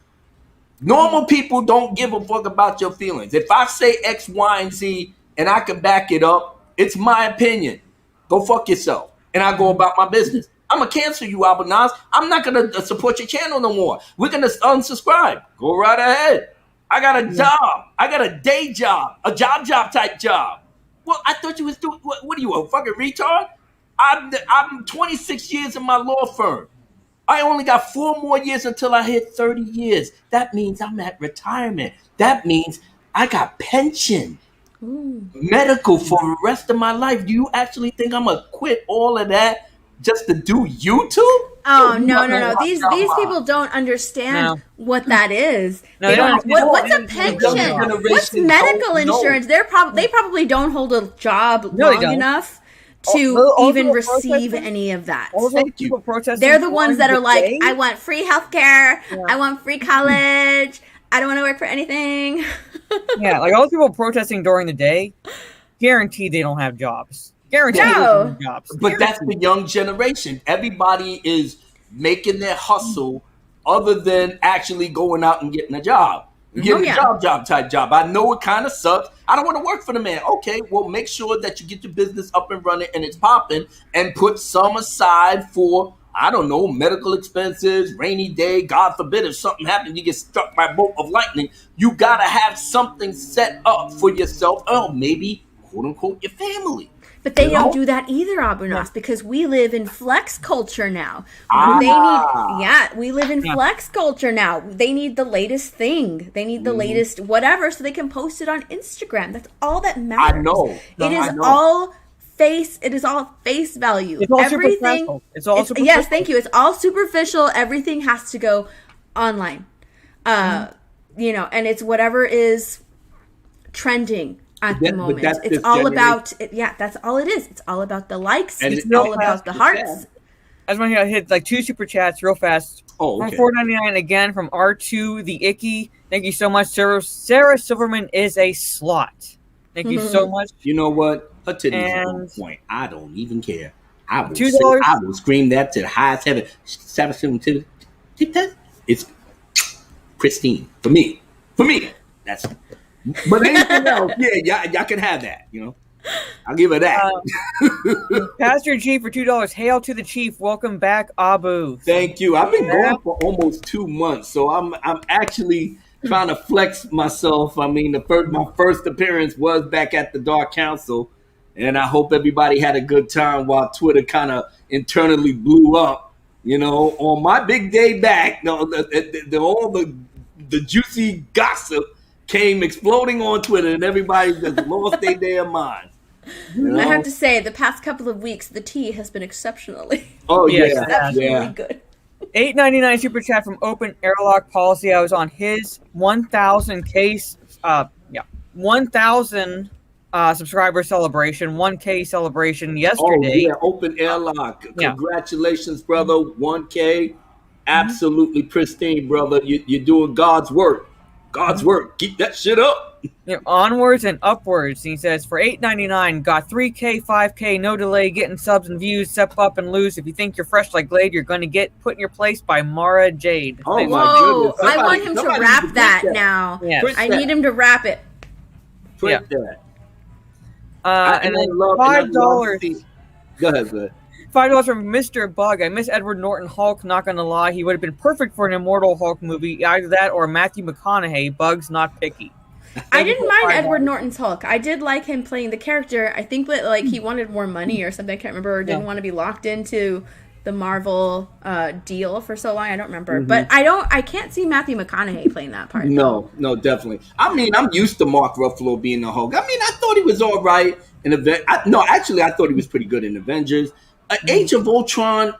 Normal people don't give a fuck about your feelings. If I say X, Y, and Z and I can back it up, it's my opinion. Go fuck yourself. And I go about my business. I'm going to cancel you, Albanaz. I'm not going to support your channel no more. We're going to unsubscribe. Go right ahead. I got a job. I got a day job. A job type job. Well, I thought you was doing, what are you, a fucking retard? I'm 26 years in my law firm. I only got 4 more years until I hit 30 years. That means I'm at retirement. That means I got pension. Medical for the rest of my life. Do you actually think I'm going to quit all of that just to do YouTube? Oh, no. These people don't understand what that is. No, they don't. What's a the pension? What's medical insurance? They probably don't hold a job long enough to even receive any of that. People protesting. They're the ones that are like, I want free healthcare. I want free college. I don't want to work for anything. Yeah, like all the people protesting during the day, guaranteed they don't have jobs. Guaranteed they don't have jobs. But that's the young generation. Everybody is making their hustle other than actually going out and getting a job. Getting a job type job. I know it kind of sucks. I don't want to work for the man. Okay, well, make sure that you get your business up and running and it's popping and put some aside for, I don't know, medical expenses, rainy day, God forbid if something happens, you get struck by a bolt of lightning. You got to have something set up for yourself or maybe, quote unquote, your family. But they don't do that either, Abunas, because we live in flex culture now. We live in flex culture now. They need the latest thing. They need the latest whatever so they can post it on Instagram. That's all that matters. I know. It is all face value. It's all everything. superficial. It's all superficial. Yes, thank you. It's all superficial. Everything has to go online. And it's whatever is trending at the moment. It's all about that's all it is. It's all about the likes. And it's all about the hearts. I just want to hit like 2 super chats real fast. Oh, okay. From $4.99 again from R2 the Icky. Thank you so much, Sarah Silverman is a slot. Thank you so much. You know what? Her titties are on point. I don't even care. I will scream that to the highest heaven. Sarah Silverman, it's pristine for me. That's. But anything else, y'all can have that. I'll give her that. Pastor G for $2. Hail to the chief. Welcome back, Abu. Thank you. I've been gone for almost 2 months, so I'm actually trying to flex myself. I mean, my first appearance was back at the Dark Council, and I hope everybody had a good time while Twitter kind of internally blew up. On my big day back, all the juicy gossip came exploding on Twitter, and everybody just lost their damn minds. I have to say, the past couple of weeks, the tea has been exceptionally good. $8.99 super chat from Open Airlock Policy. I was on his 1,000 subscriber celebration, 1K celebration yesterday. Open Airlock. Congratulations, brother. 1K. Absolutely pristine, brother. You're doing God's work. God's work. Keep that shit up. Onwards and upwards. He says, for $8.99, got 3K, 5K, no delay, getting subs and views, step up and lose. If you think you're fresh like Glade, you're going to get put in your place by Mara Jade. Oh, my Whoa, goodness. I want him to rap that now. Yes. I need him to rap it. Print that. And then $5. Go ahead, man. $5 from Mr. Bug. I miss Edward Norton Hulk, not gonna lie. He would have been perfect for an Immortal Hulk movie. Either that or Matthew McConaughey. Bug's not picky. I didn't mind Edward Norton's Hulk. I did like him playing the character. I think that like he wanted more money or something. I can't remember. Or didn't want to be locked into the Marvel deal for so long. I don't remember. But I can't see Matthew McConaughey playing that part. No, definitely. I mean, I'm used to Mark Ruffalo being the Hulk. I mean, I thought he was all right in I thought he was pretty good in Avengers. Age of Ultron,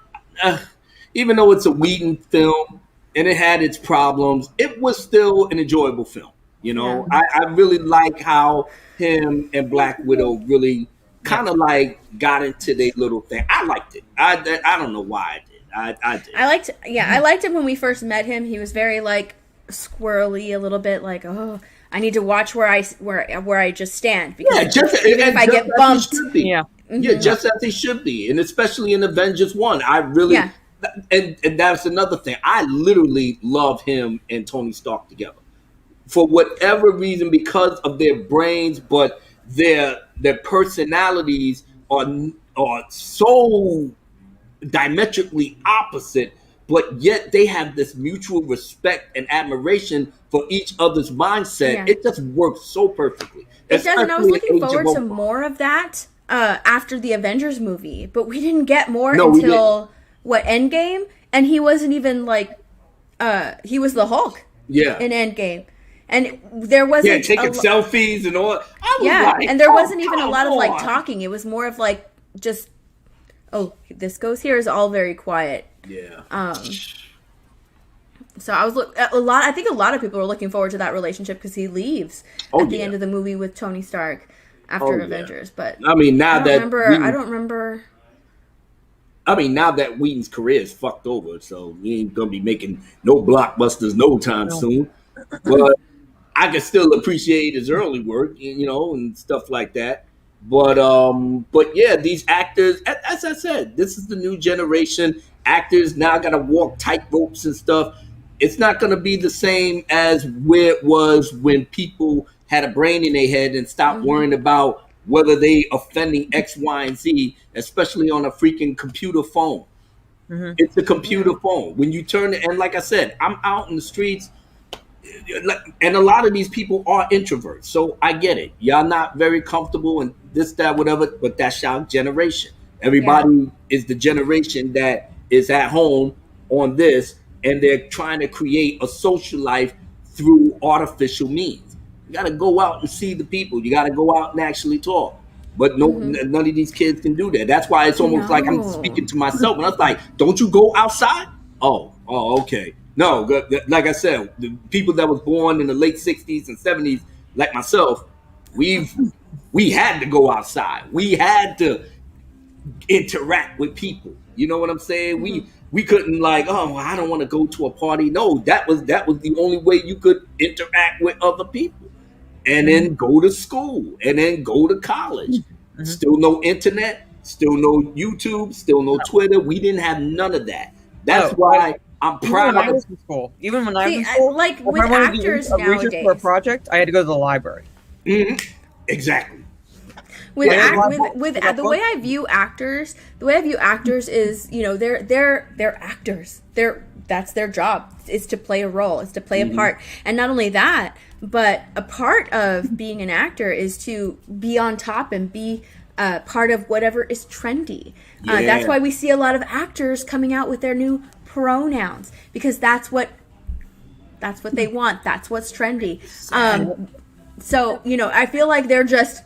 even though it's a Whedon film and it had its problems, it was still an enjoyable film. You know, I really like how him and Black Widow really kind of like got into their little thing. I liked it. I don't know why I did. I did. I liked him when we first met him. He was very like squirrely, a little bit like, oh, I need to watch where I just stand because if I get bumped, just as he should be, and especially in Avengers 1, I really and that's another thing. I literally love him and Tony Stark together. For whatever reason, because of their brains, but their personalities are so diametrically opposite, but yet they have this mutual respect and admiration for each other's mindset. Yeah. It just works so perfectly. It does, and I was looking forward to more of that after the Avengers movie, but we didn't get more until Endgame, and he wasn't even like he was the Hulk in Endgame. And there wasn't taking selfies and all. And there wasn't even a lot of like talking. It was more of like just, oh, this goes here is all very quiet. Yeah. So I was I think a lot of people were looking forward to that relationship because he leaves at the end of the movie with Tony Stark after Avengers. But I mean, I don't remember. I mean, now that Whedon's career is fucked over, so he ain't gonna be making no blockbusters no time soon. But I can still appreciate his early work, you know, and stuff like that. But yeah, these actors, as I said, this is the new generation. Actors now got to walk tight ropes and stuff. It's not going to be the same as where it was when people had a brain in their head and stopped worrying about whether they offending X, Y, and Z, especially on a freaking computer phone. It's a computer phone. When you turn it, and like I said, I'm out in the streets, and a lot of these people are introverts, so I get it. Y'all not very comfortable and this, that, whatever, but that's our generation. Everybody is the generation that is at home on this, and they're trying to create a social life through artificial means. You got to go out and see the people. You got to go out and actually talk. But none of these kids can do that. That's why it's almost like I'm speaking to myself. And I was like, don't you go outside? Oh, okay. No, like I said, the people that was born in the late 60s and 70s, like myself, we had to go outside. We had to interact with people. You know what I'm saying? We couldn't like, oh, I don't want to go to a party. No, that was the only way you could interact with other people. And then go to school, and then go to college. Still no internet, still no YouTube, still no Twitter. We didn't have none of that. That's why I'm proud of it. Even when I was in school, like with actors nowadays, for a project, I had to go to the library. Exactly. With the way I view actors, is, you know, they're actors. That's their job, is to play a role, is to play a part. And not only that, but a part of being an actor is to be on top and be part of whatever is trendy. That's why we see a lot of actors coming out with their new pronouns, because that's what they want. That's what's trendy. So, you know, I feel like they're just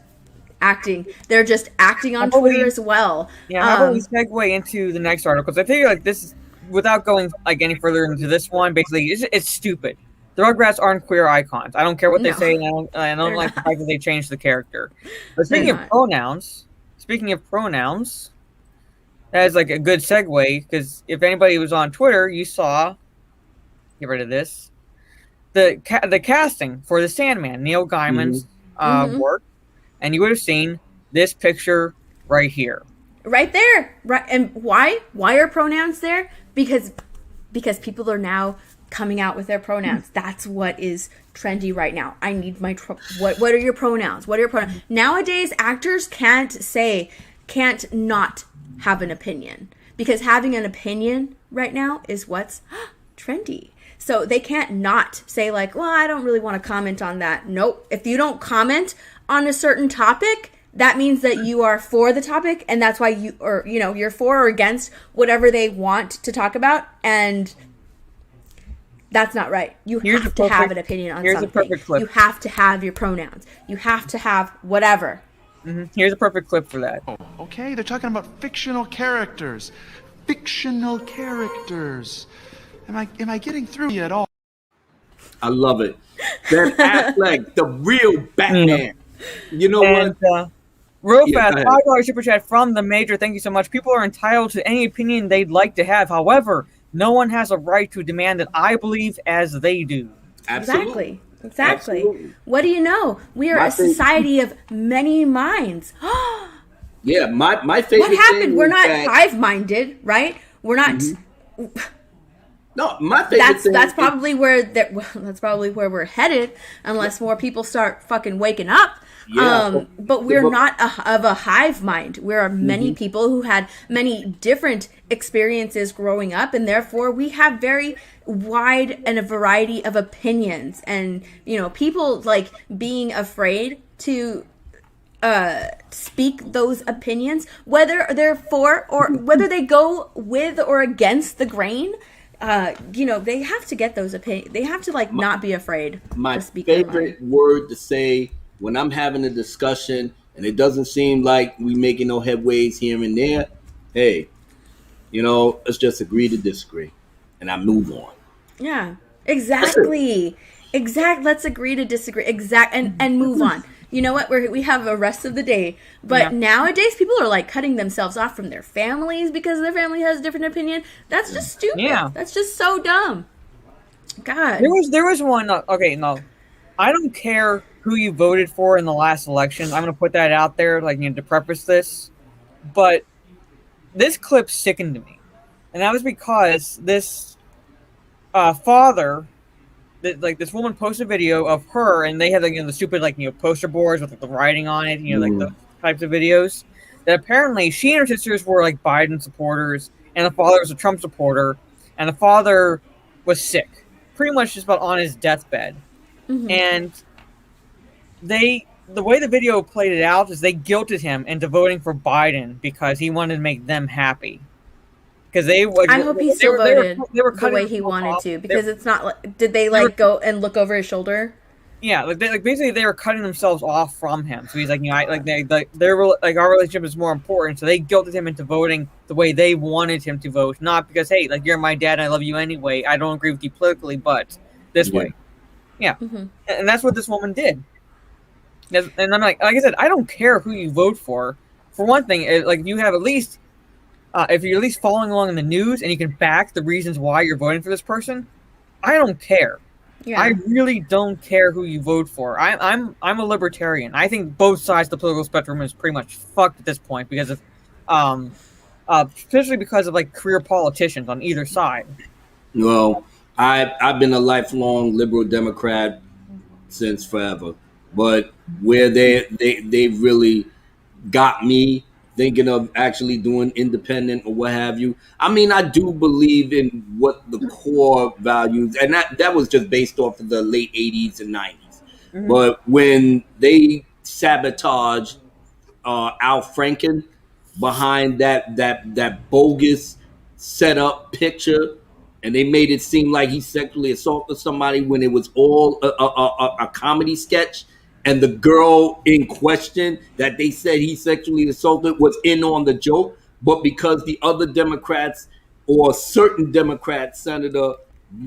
acting. They're just acting on Twitter as well. Yeah, how about we segue into the next article? Because I figure like this is, without going like any further into this one, basically it's stupid. The Rugrats aren't queer icons. I don't care what they say, and I don't like the fact that they changed the character. But speaking of pronouns, that is like a good segue, because if anybody was on Twitter, you saw, get rid of this, the casting for the Sandman, Neil Gaiman's work, and you would have seen this picture right here. Right there. Right. And why? Why are pronouns there? Because people are now coming out with their pronouns. That's what is trendy right now. I need my what are your pronouns? What are your pronouns? Nowadays, actors can't not have an opinion, because having an opinion right now is what's trendy. So they can't not say like, well, I don't really want to comment on that. Nope. If you don't comment on a certain topic, that means that you are for the topic, and that's why you're for or against whatever they want to talk about, and that's not right. You have to have an opinion on something. Here's a perfect clip. You have to have your pronouns. You have to have whatever. Here's a perfect clip for that. Oh, okay, they're talking about fictional characters. Fictional characters. Am I getting through at all? I love it. Ben Affleck, the real Batman. You know what? Real fast, $5 super chat from the Major. Thank you so much. People are entitled to any opinion they'd like to have. However, no one has a right to demand that I believe as they do. Absolutely. Absolutely. What do you know? We are a society of many minds. Yeah, my favorite. What happened? We're not hive-minded, right? We're not. No, my favorite. That's probably where we're headed, unless more people start fucking waking up. Yeah, but we're not of a hive mind. There are many people who had many different experiences growing up, and therefore we have very wide and a variety of opinions. And people like being afraid to speak those opinions, whether they're for or whether they go with or against the grain. They have to get those opinions. They have to not be afraid to speak. My favorite word to say when I'm having a discussion and it doesn't seem like we making no headways here and there, hey, let's just agree to disagree, and I move on. Yeah, exactly. Let's agree to disagree. And move on. You know what? We have the rest of the day. But nowadays, people are cutting themselves off from their families because their family has a different opinion. That's just stupid. Yeah. That's just so dumb. God. There was one. Okay, no. I don't care who you voted for in the last election. I'm going to put that out there, to preface this. But this clip sickened me. And that was because this father... this woman posted a video of her, and they had the stupid poster boards with the writing on it, the types of videos. That apparently she and her sisters were Biden supporters, and the father was a Trump supporter, and the father was sick, pretty much just about on his deathbed. And the way the video played it out is they guilted him into voting for Biden because he wanted to make them happy. Because I hope he still voted the way he wanted to. Because it's not did they go and look over his shoulder? Yeah, basically they were cutting themselves off from him. So he's our relationship is more important. So they guilted him into voting the way they wanted him to vote, not because hey, you're my dad, and I love you anyway. I don't agree with you politically, but this way. Yeah, and that's what this woman did. And I'm like I said, I don't care who you vote for. For one thing, you have at least. If you're at least following along in the news and you can back the reasons why you're voting for this person, I don't care. Yeah. I really don't care who you vote for. I'm a libertarian. I think both sides of the political spectrum is pretty much fucked at this point because of, especially because of career politicians on either side. Well, I've been a lifelong liberal Democrat since forever, but where they really got me thinking of actually doing independent or what have you. I mean, I do believe in what the core values, and that was just based off of the late 80s and 90s. But when they sabotaged Al Franken behind that bogus setup picture, and they made it seem like he sexually assaulted somebody when it was all a comedy sketch. And the girl in question that they said he sexually assaulted was in on the joke. But because the other Democrats or certain Democrat senator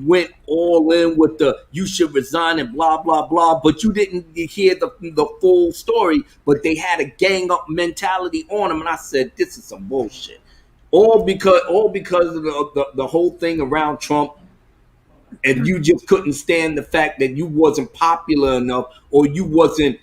went all in with the you should resign and blah, blah, blah. But you didn't hear the full story. But they had a gang up mentality on him. And I said, this is some bullshit. All because of the whole thing around Trump and you just couldn't stand the fact that you wasn't popular enough, or you wasn't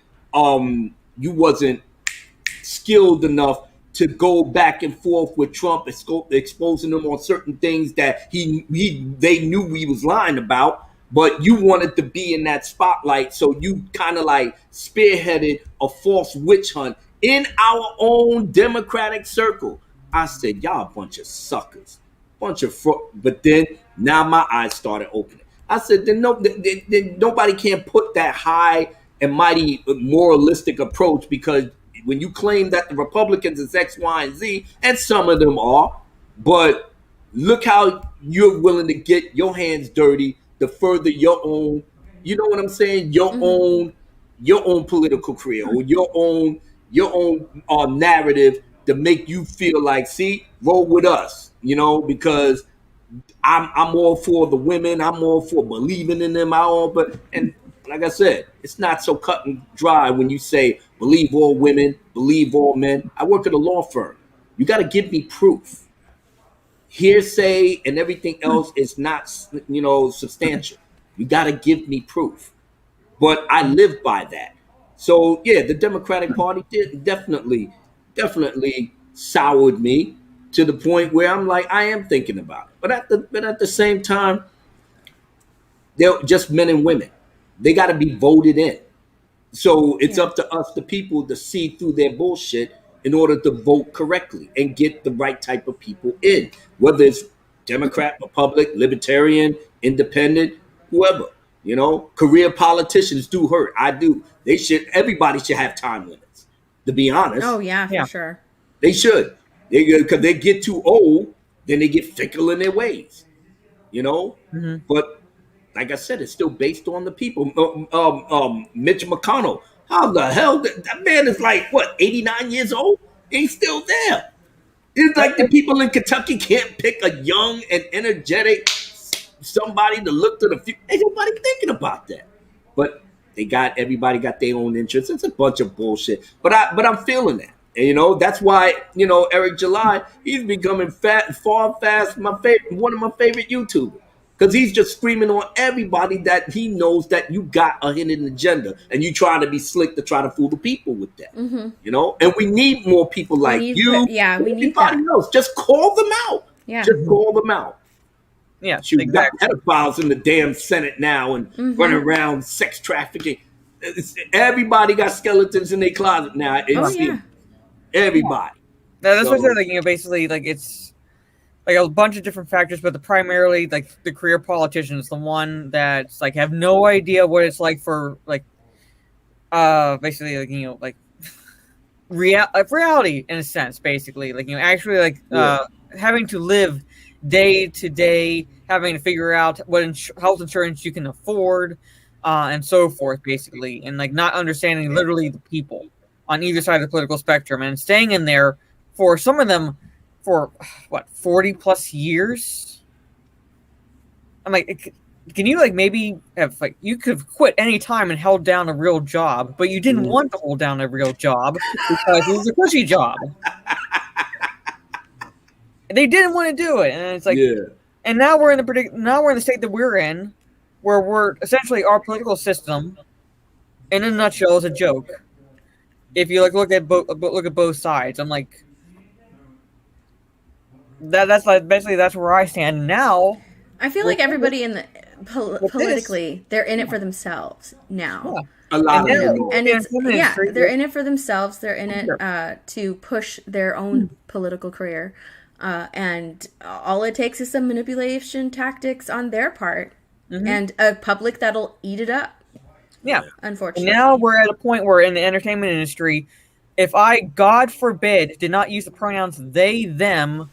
skilled enough to go back and forth with Trump, exposing him on certain things that they knew he was lying about. But you wanted to be in that spotlight, so you kind of like spearheaded a false witch hunt in our own Democratic circle. I said, y'all a bunch of suckers, but then now my eyes started opening. I said, then nobody can put that high and mighty moralistic approach, because when you claim that the Republicans is X, Y, and Z, and some of them are, but look how you're willing to get your hands dirty to further your own, you know what I'm saying, your own political career, or your own narrative, to make you feel like, see, roll with us, because I'm all for the women, I'm all for believing in them, and like I said, it's not so cut and dry when you say believe all women, believe all men. I work at a law firm. You got to give me proof. Hearsay and everything else is not, substantial. You got to give me proof. But I live by that. So yeah, the Democratic Party definitely soured me to the point where I'm like, I am thinking about it. But at the same time, they're just men and women. They got to be voted in. So it's up to us, the people, to see through their bullshit in order to vote correctly and get the right type of people in, whether it's Democrat, Republican, Libertarian, Independent, whoever. Career politicians do hurt. I do. Everybody should have time limits, to be honest. Oh, yeah, for sure. They should. Because they get too old, then they get fickle in their ways. But like I said, it's still based on the people. Mitch McConnell, how the hell? That man is like, 89 years old? He's still there. It's like the people in Kentucky can't pick a young and energetic somebody to look to the future. Ain't nobody thinking about that. But everybody got their own interests. It's a bunch of bullshit. But I'm feeling that. And, that's why, Eric July, he's becoming one of my favorite YouTubers. Because he's just screaming on everybody that he knows that you got a hidden agenda, and you trying to be slick to try to fool the people with that. And we need more people like you. We need everybody else. Just call them out. Yeah. Just call them out. Yeah, you got pedophiles in the damn Senate now and running around sex trafficking. Everybody got skeletons in their closet now. Everybody. That's what I said. Basically, it's like a bunch of different factors, but primarily like the career politician is the one that's like have no idea what it's like for basically reality in a sense, basically actually having to live day to day, having to figure out what health insurance you can afford, and so forth, basically, and not understanding literally the people on either side of the political spectrum, and staying in there for some of them for 40 plus years. I'm like, can you maybe have you could have quit any time and held down a real job, but you didn't want to hold down a real job because it was a cushy job. They didn't want to do it, and it's and now we're in the state that we're in, where we're essentially our political system, in a nutshell, is a joke. If you look at both sides, I'm like, that's basically that's where I stand now. I feel like everybody in the politically, they're in it for themselves now. Yeah. A lot of them. And they're in it for themselves. They're in it to push their own political career. And all it takes is some manipulation tactics on their part, and a public that'll eat it up. Yeah. Unfortunately. And now we're at a point where in the entertainment industry, if I, God forbid, did not use the pronouns they, them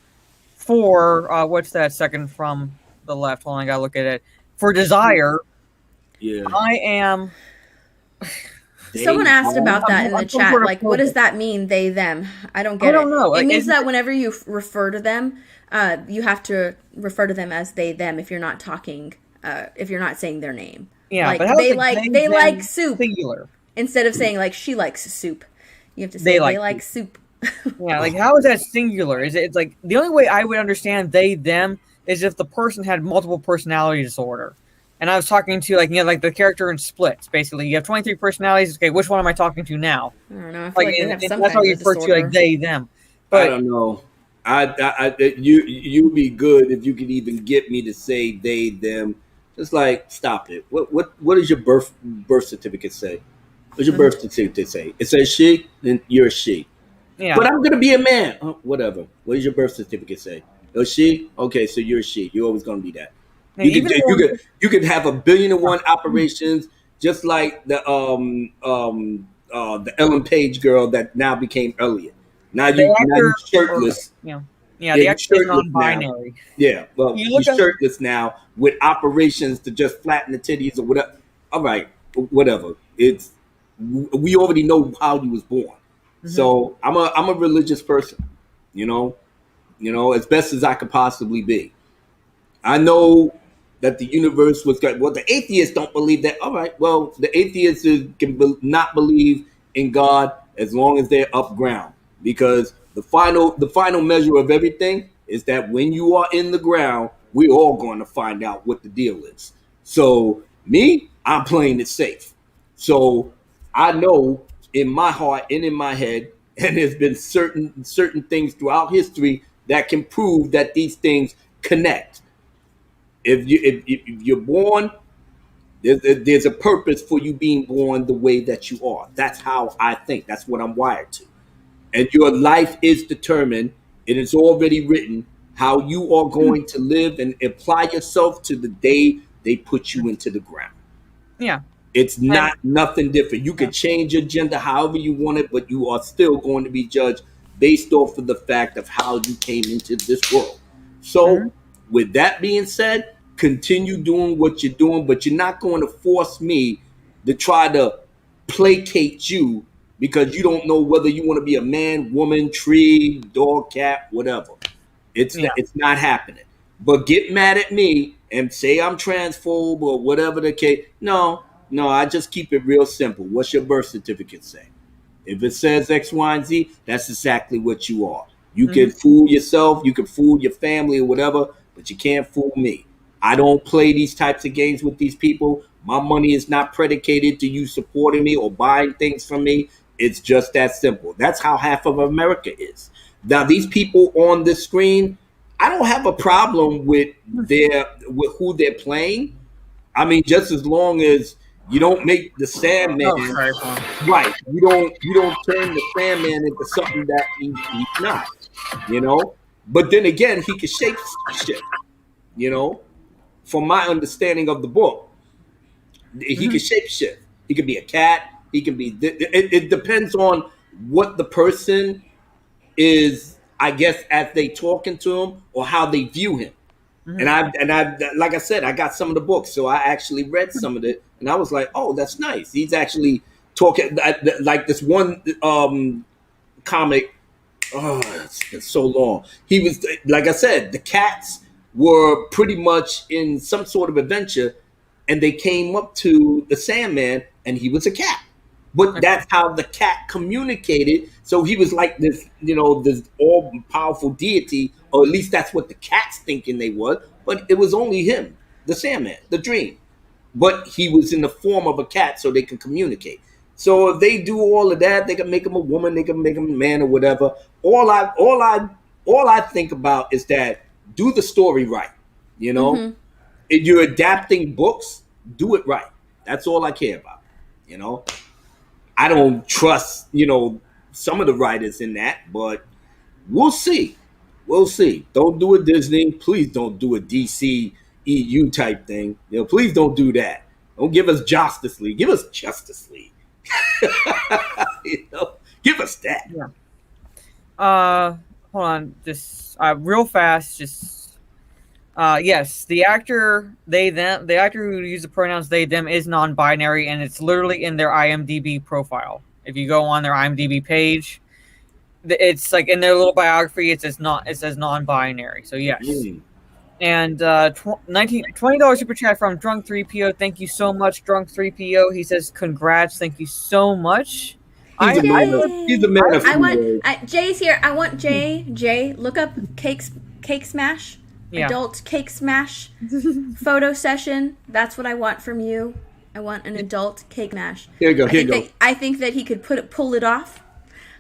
for, what's that second from the left? Hold on, I gotta look at it. For desire, I am... Someone asked about that in the chat. What does that mean, they, them? I don't get it. I don't know. It means that whenever you refer to them, you have to refer to them as they, them if you're not talking, if you're not saying their name. Yeah, but they like soup. Singular. Instead of saying she likes soup, you have to say they like soup. Yeah, how is that singular? It's the only way I would understand they, them is if the person had multiple personality disorder. And I was talking to like the character in Splits. Basically, you have 23 personalities. Okay, which one am I talking to now? I don't know. I feel like they have some That's how kind you of refer to like disorder. they them. I But don't know. You'd be good if you could even get me to say they them. Just like stop it. What does your birth certificate say? What's your birth certificate say? It says she, then you're a she. yeah, But I'm gonna be a man. Whatever. What does your birth certificate say? A she? Okay, so you're a she. You're always gonna be that. even You could have 1,000,000,001 operations, just like the Ellen Page girl that now became Elliot. the Now you actor, shirtless. yeah, Yeah, the you actor is shirtless now. non-binary. Yeah, well, You you look up, shirtless now with operations to just flatten the titties or whatever. All right, whatever. It's we already know how you was born. So I'm a religious person, you know, as best as I could possibly be. I know that the universe was good. Well, the atheists don't believe that. All right, well, the atheists not believe in God as long as they're up ground, because the final measure of everything is that when you are in the ground, we're all going to find out what the deal is. So me, I'm playing it safe. So I know in my heart and in my head, and there's been certain things throughout history that can prove that these things connect. If you're born, there's a purpose for you being born the way that you are. That's how I think. That's what I'm wired to. And your life is determined. It is already written how you are going to live and apply yourself to the day they put you into the ground. yeah, It's and not nothing different. You yeah, can change your gender however you want it, but you are still going to be judged based off of the fact of how you came into this world. mhm, So, with that being said, continue doing what you're doing, but you're not going to force me to try to placate you because you don't know whether you want to be a man, woman, tree, dog, cat, whatever. yeah, It's not happening. But get mad at me and say I'm transphobe or whatever the case. No, no, I just keep it real simple. What's your birth certificate say? If it says X, Y, and Z, that's exactly what you are. You mhm, can fool yourself, you can fool your family or whatever, but you can't fool me. I don't play these types of games with these people. My money is not predicated to you supporting me or buying things from me. It's just that simple. That's how half of America is. Now, these people on the screen, I don't have a problem with who they're playing. I mean, just as long as you don't make the oh, Sandman sorry, Paul. right. You don't turn the Sandman into something that he's not, you know. But then again, he can shape shift, you know. From my understanding of the book, he can Mhm, shape shift. He can be a cat. He can be. It depends on what the person is, I guess, as they talking to him or how they view him. And mhm, I like I said, I got some of the books, so I actually read some of it, and I was like, oh, that's nice. He's actually talking like this one comic. Oh, it's been so long. He was like I said, the cats were pretty much in some sort of adventure, and they came up to the Sandman, and he was a cat. But okay, that's how the cat communicated. So he was like this, this all powerful deity, or at least that's what the cats thinking they was. But it was only him, the Sandman, the dream. But he was in the form of a cat, so they can communicate. So if they do all of that, they can make him a woman, they can make him a man or whatever. All I think about is that do the story right. You know, Mm-hmm. if you're adapting books, do it right. That's all I care about. You know, I don't trust, some of the writers in that, but we'll see. We'll see. Don't do a Disney. Please don't do a DC EU type thing. Please don't do that. Don't give us Justice League. Give us Justice League. Give us that. yeah. Hold on, just real fast, just yes, the actor the actor who uses the pronouns they them is non-binary, and it's literally in their IMDb profile. If you go on their IMDb page, it's like in their little biography, it says non-binary. So yes. Mm. And $20 super chat from Drunk 3PO. Thank you so much, Drunk 3PO. He says congrats. Thank you so much. He's I a man. He's a Yay! man of I few want words. Jay's here. I want Jay. Jay, look up cake smash. Yeah. Adult cake smash photo session. That's what I want from you. I want an adult cake smash. Here you go. I think that he could pull it off.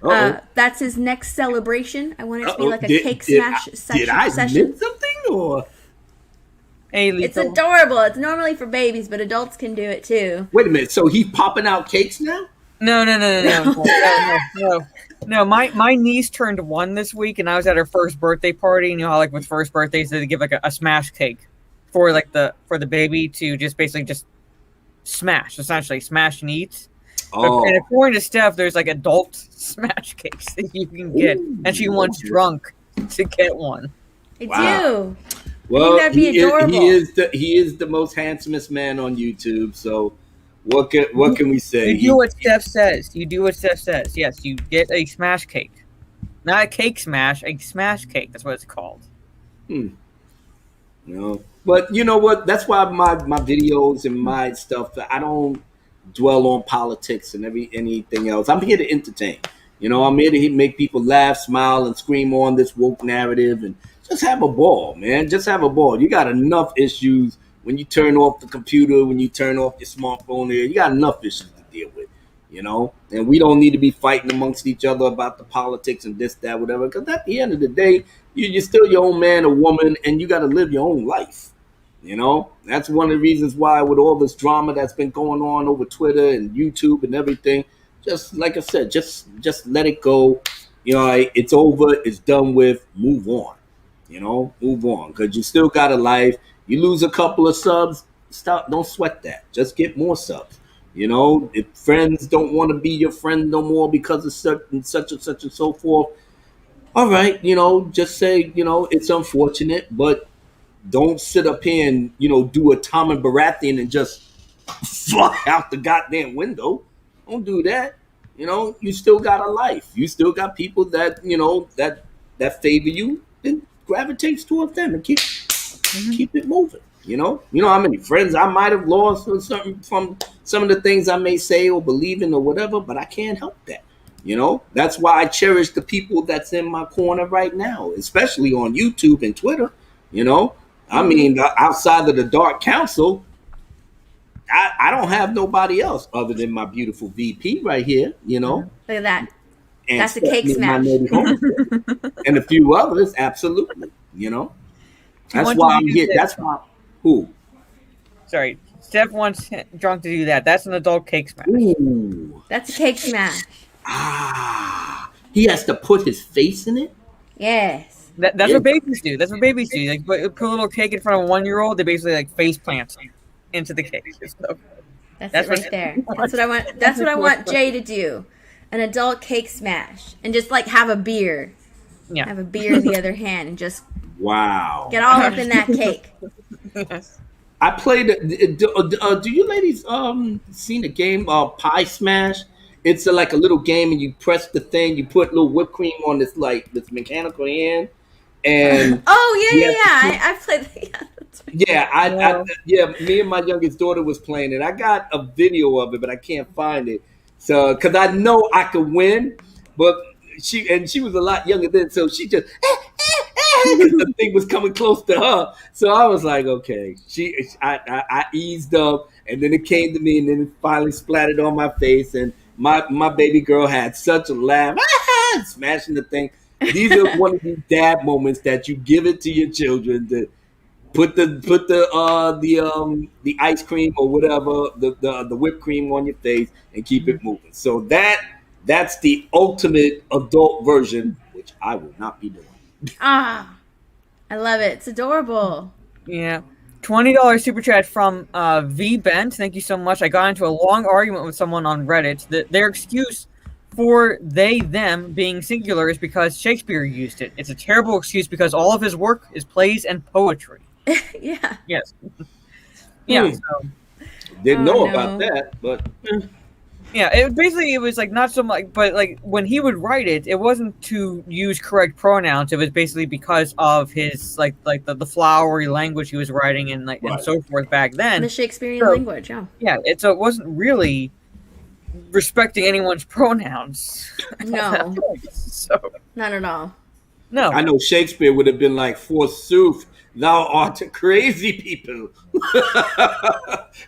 That's his next celebration. I want it to be like a cake smash session. Did I miss something or? Hey, It's adorable. It's normally for babies, but adults can do it too. Wait a minute. So he's popping out cakes now? No. My niece turned 1 this week, and I was at her first birthday party. You know how, like, with first birthdays, they give like a smash cake for the baby to just basically smash and eat. Oh. And according to Steph, there's like adult smash cakes that you can get, and she wants drunk to get one. I do. Well, that'd be adorable. He is the most handsomest man on YouTube. So, what can we say? You do what Steph says. Yes, you get a smash cake, not a cake smash, a smash cake. That's what it's called. No, but you know what? That's why my videos and my stuff, I don't dwell on politics and anything else. I'm here to entertain. You know, I'm here to make people laugh, smile, and scream on this woke narrative and just have a ball, man. Just have a ball. You got enough issues when you turn off the computer, when you turn off your smartphone here. You got enough issues to deal with, you know? And we don't need to be fighting amongst each other about the politics and this, that, whatever. Because at the end of the day, you're still your own man or woman, and you got to live your own life. You know, that's one of the reasons why with all this drama that's been going on over Twitter and YouTube and everything, just like I said, just let it go. You know, it's over. It's done with. Move on. You know, move on because you still got a life. You lose a couple of subs, don't sweat that. Just get more subs. You know, if friends don't want to be your friend no more because of such and so forth, all right, you know, just say, you know, it's unfortunate, but don't sit up here and, you know, do a Tom and Baratheon and just fly out the goddamn window. Don't do that. You know, you still got a life. You still got people that, you know, that favor you and gravitates towards them and keep it moving. You know how many friends I might have lost or something from some of the things I may say or believe in or whatever, but I can't help that. You know, that's why I cherish the people that's in my corner right now, especially on YouTube and Twitter. You know, I mean, outside of the Dark Council, I don't have nobody else other than my beautiful VP right here, you know. Look at that. And that's a cake smash. And a few others, absolutely, you know. That's why I'm here. That's why. Who? Sorry, Steph wants drunk to do that. That's an adult cake smash. Ooh. That's a cake smash. He has to put his face in it? Yes. That's what babies do. That's what babies do. Like, put a little cake in front of a 1-year-old. They basically like face plant into the cake. So, that's it right there. That's what I want. That's what I want Jay to do. An adult cake smash, and just like have a beer. Yeah. Have a beer in the other hand, and just wow. Get all up in that cake. Yes. I played. Do you ladies seen the game Pie Smash? It's like a little game, and you press the thing. You put a little whipped cream on this mechanical hand, and I played that. Yeah, me and my youngest daughter was playing it. I got a video of it, but I can't find it. So, because I know I could win, but she was a lot younger then, so she just the thing was coming close to her. So I was like, okay. I eased up, and then it came to me, and then it finally splattered on my face, and my baby girl had such a laugh, smashing the thing. These are one of these dad moments that you give it to your children to put the ice cream or whatever, the whipped cream on your face and keep it moving. So that's the ultimate adult version, which I will not be doing. I love it. It's adorable. Yeah. $20 super chat from V Bent. Thank you so much. I got into a long argument with someone on Reddit that their excuse for they, them being singular is because Shakespeare used it. It's a terrible excuse because all of his work is plays and poetry. Yeah. Yes. Yeah. So. Didn't know about that, but yeah, it was like not so much, but like when he would write it, it wasn't to use correct pronouns. It was basically because of his like the flowery language he was writing and like and so forth back then. The Shakespearean language, yeah. Yeah, so it wasn't really respecting anyone's pronouns. No. So Not at all. No. I know Shakespeare would have been like, forsooth, thou art a crazy people.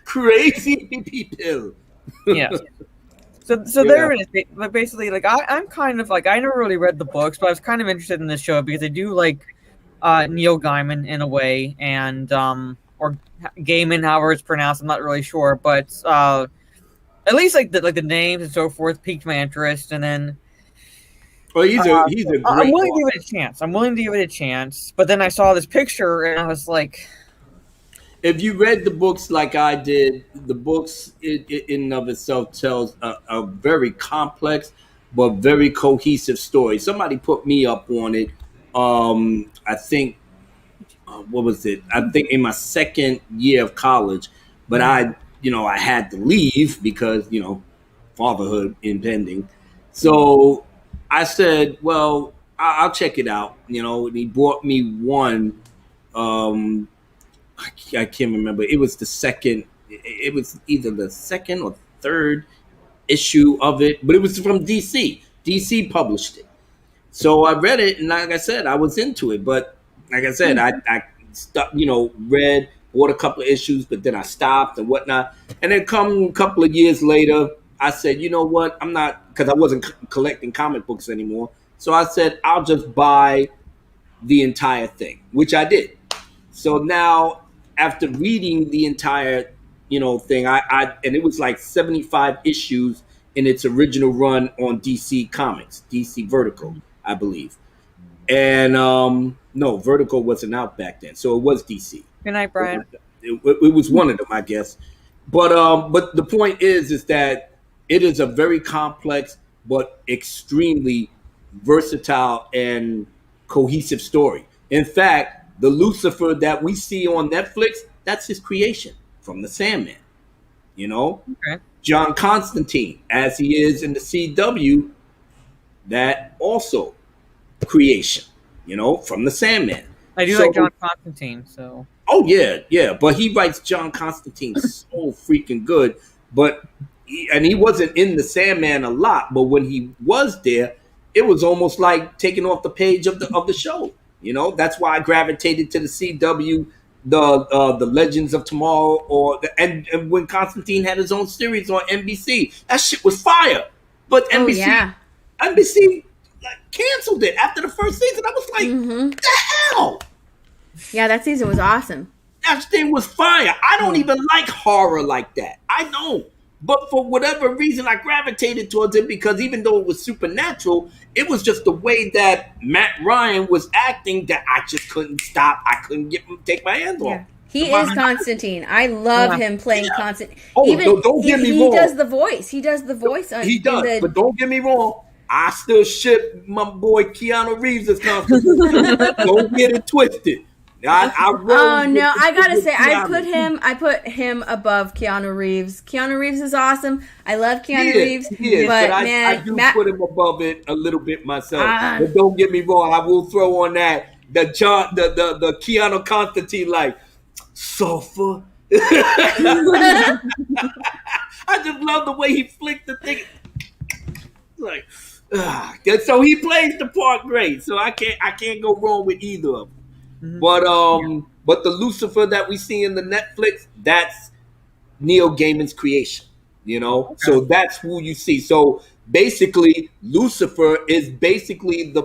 Crazy people. Yes. So Yeah. there it is. But basically, like I'm kind of like I never really read the books, but I was kind of interested in this show because I do like Neil Gaiman in a way, and or Gaiman, however it's pronounced. I'm not really sure, but at least like the names and so forth piqued my interest, and then Well, he's a I'm great willing to author. give it a chance. I'm willing to give it a chance, but then I saw this picture and I was like, If you read the books like I did, the books in and of itself tells a very complex but very cohesive story. Somebody put me up on it. I think what was it? I think in my second year of college, but I had to leave because fatherhood impending. So I said, well, I'll check it out. And he bought me one. Um, I can't remember. It was the second. It was either the second or third issue of it, but it was from DC. DC published it. So I read it, and like I said, I was into it. But like I said, I stopped, read, bought a couple of issues, but then I stopped and whatnot. And then come a couple of years later, I said, you know what? I'm not, because I wasn't collecting comic books anymore. So I said, I'll just buy the entire thing, which I did. So now, after reading the entire, thing, I and it was like 75 issues in its original run on DC Comics, DC Vertical, I believe. And no, Vertical wasn't out back then, so it was DC. "Good night, Brian." It was one of them, I guess. But the point is that it is a very complex but extremely versatile and cohesive story. In fact, the Lucifer that we see on Netflix, that's his creation from the Sandman. You know, Okay. John Constantine, as he is in the CW, that also creation. From the Sandman. I do So like John Constantine, so oh yeah, yeah, but he writes John Constantine so freaking good. But he wasn't in the Sandman a lot, but when he was there, it was almost like taking off the page of the show. That's why I gravitated to the CW, the Legends of Tomorrow, and when Constantine had his own series on NBC, that shit was fire. But Oh NBC, yeah. NBC like, canceled it after the first season. I was like, what the hell? Yeah, that season was awesome. That thing was fire. I don't even like horror like that. I don't. But for whatever reason, I gravitated towards it because even though it was supernatural, it was just the way that Matt Ryan was acting that I just couldn't stop. I couldn't take my hands off. Yeah. He is Constantine. I love him playing Constantine. Oh, don't get me he wrong. does the voice. He does the voice. He does, but don't get me wrong. I still ship my boy Keanu Reeves as Constantine. Don't get it twisted. Oh no, I gotta say, I put him above Keanu Reeves. Keanu Reeves is awesome. I love Keanu Reeves, but man, I do put him above it a little bit myself. But don't get me wrong, I will throw on that the Keanu Constantine like sulfur. I just love the way he flicked the thing. Like, so he plays the part great. So I can't go wrong with either of them. Mm-hmm. But the Lucifer that we see in the Netflix, that's Neil Gaiman's creation. Okay. So that's who you see. So basically, Lucifer is basically the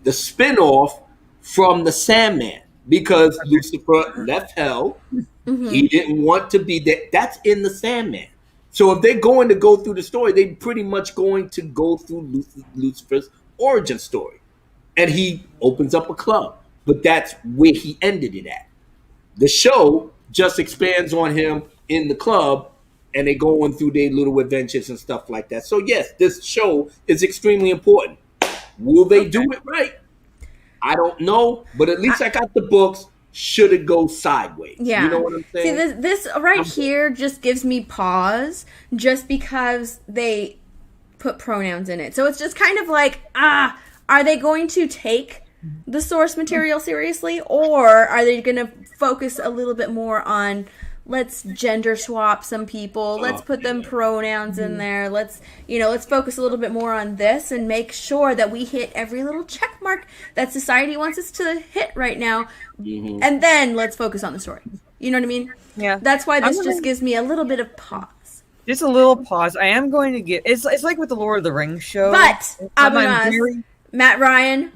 spinoff from the Sandman because Lucifer left hell. Mm-hmm. He didn't want to be there. That's in the Sandman. So if they're going to go through the story, they're pretty much going to go through Lucifer's origin story. And he opens up a club. But that's where he ended it at. The show just expands on him in the club, and they go on through their little adventures and stuff like that. So yes, this show is extremely important. Will they do it right? I don't know, but at least I got the books. Should it go sideways? Yeah. You know what I'm saying? See, this right here just gives me pause just because they put pronouns in it. So it's just kind of like, are they going to take the source material seriously, or are they going to focus a little bit more on let's gender swap some people. Let's put them pronouns in there. Let's focus a little bit more on this and make sure that we hit every little check mark that society wants us to hit right now. And then let's focus on the story. You know what I mean? Yeah. That's why this just gives me a little bit of pause. Just a little pause. I am going to give... It's like with the Lord of the Rings show. But, I'll be honest, Matt Ryan,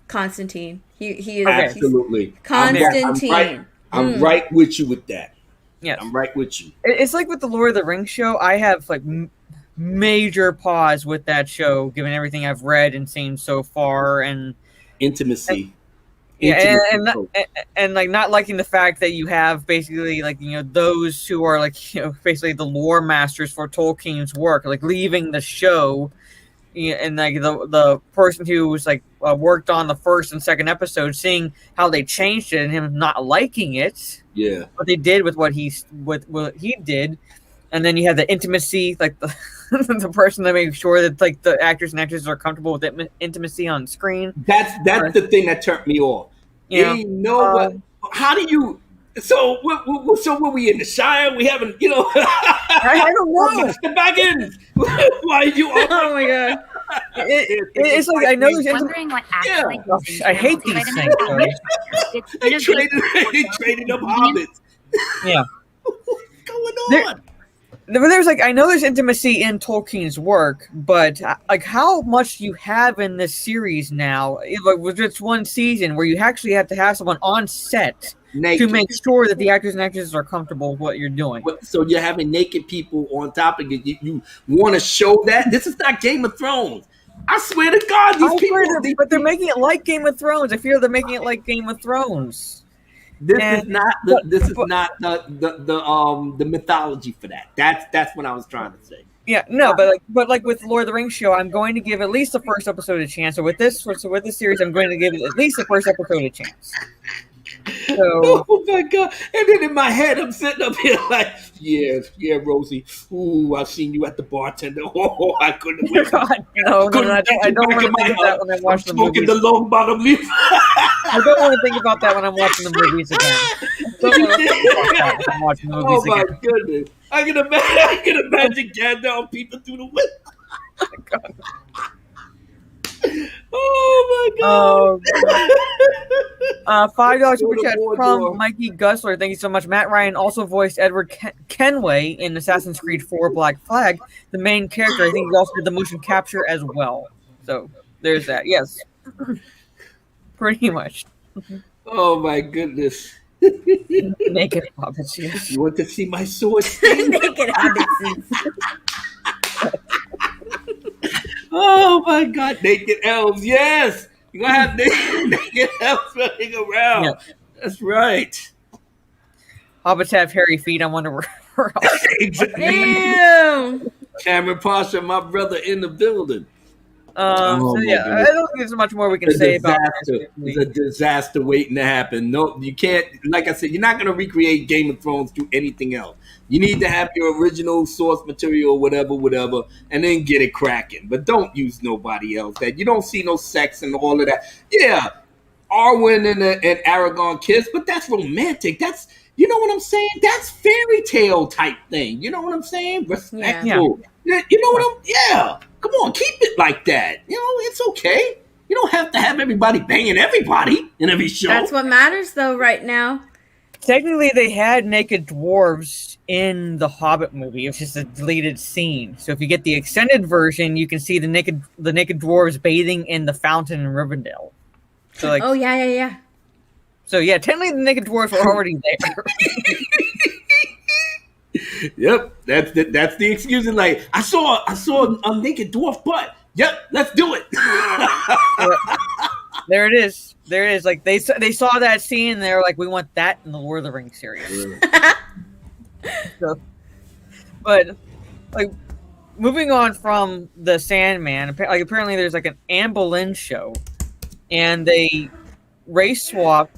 Constantine. He is... Absolutely. Constantine. I'm right with you with that. Yes. I'm right with you. It's like with the Lord of the Rings show. I have like major pause with that show, given everything I've read and seen so far, and Intimacy. And like not liking the fact that you have basically like those who are like basically the lore masters for Tolkien's work, like leaving the show, and like the person who was like worked on the first and second episode, seeing how they changed it and him not liking it. Yeah. What they did with what he did, and then you have the intimacy, like the the person that makes sure that like the actors and actresses are comfortable with intimacy on screen. That's the thing that turned me off. What? How do you? So were we in the Shire? We haven't, I don't know. The back end. Why are you? Oh my god. It's like I know there's wondering what actually. Yeah. I hate these things. They traded up hobbits. Yeah. What's going on? There's like I know there's intimacy in Tolkien's work, but like how much you have in this series now, like with just one season where you actually have to have someone on set to make sure that the actors and actresses are comfortable with what you're doing. So you're having naked people on top of it. You want to show that? This is not Game of Thrones. I swear to God, but they're making it like Game of Thrones. I feel they're making it like Game of Thrones. This is not the mythology for that. That's what I was trying to say. Yeah, no, but like with Lord of the Rings show, I'm going to give at least the first episode a chance. So with this series, I'm going to give at least the first episode a chance. So, oh my God! And then in my head, I'm sitting up here like, yeah, Rosie. Ooh, I've seen you at the bartender. Oh, I couldn't. God, no, I don't want to think of that when I watch the movies. Smoking the long bottom leaf. I don't want to think about that when I'm watching the movies again. Oh my goodness! I can imagine Gandalf peeping through the window. Oh my God. Oh my God! $5 super chat from Mikey Gussler. Thank you so much. Matt Ryan also voiced Edward Kenway in Assassin's Creed 4 Black Flag, the main character. I think he also did the motion capture as well. So there's that. Yes, pretty much. Oh my goodness! Naked hobbits. Yes. You want to see my sword? Naked hobbits. Oh my God, naked elves, yes! You're gonna have naked elves running around. Yeah. That's right. Hobbits have hairy feet. I wonder where else. Ew. Cameron Pasha, my brother in the building. I don't think there's much more we can say about it. It's a disaster waiting to happen. No, you can't. Like I said, you're not going to recreate Game of Thrones through anything else. You need to have your original source material, whatever, and then get it cracking. But don't use nobody else. That you don't see no sex and all of that. Yeah, Arwen and Aragorn kiss, but that's romantic. That's, you know what I'm saying? That's fairy tale type thing. You know what I'm saying? Respectful. Yeah. You know what I'm? Yeah. Come on, keep it like that. You know, it's okay. You don't have to have everybody banging everybody in every show. That's what matters, though, right now. Technically, they had naked dwarves in the Hobbit movie. It was just a deleted scene. So if you get the extended version, you can see the naked dwarves bathing in the fountain in Rivendell. So like, oh yeah. So yeah, technically the naked dwarves were already there. Yep, that's the excuse. And like, I saw a naked dwarf butt. Yep, let's do it. There it is. Like they saw that scene and they were like, we want that in the Lord of the Rings series. So, but like moving on from the Sandman, like apparently there's like an Anne Boleyn show, and they race swapped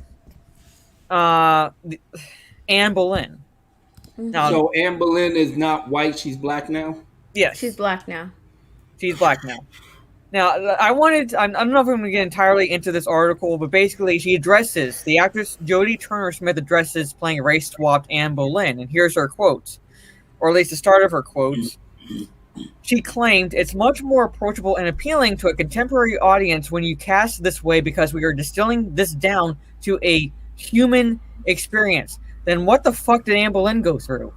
Anne Boleyn. Now, so Anne Boleyn is not white; she's black now. Yes, she's black now. She's black now. Now, I don't know if I'm going to get entirely into this article, but basically she addresses, the actress Jodie Turner-Smith addresses playing race-swapped Anne Boleyn, and here's her quote, or at least the start of her quote. She claimed, "It's much more approachable and appealing to a contemporary audience when you cast this way because we are distilling this down to a human experience." Then what the fuck did Anne Boleyn go through?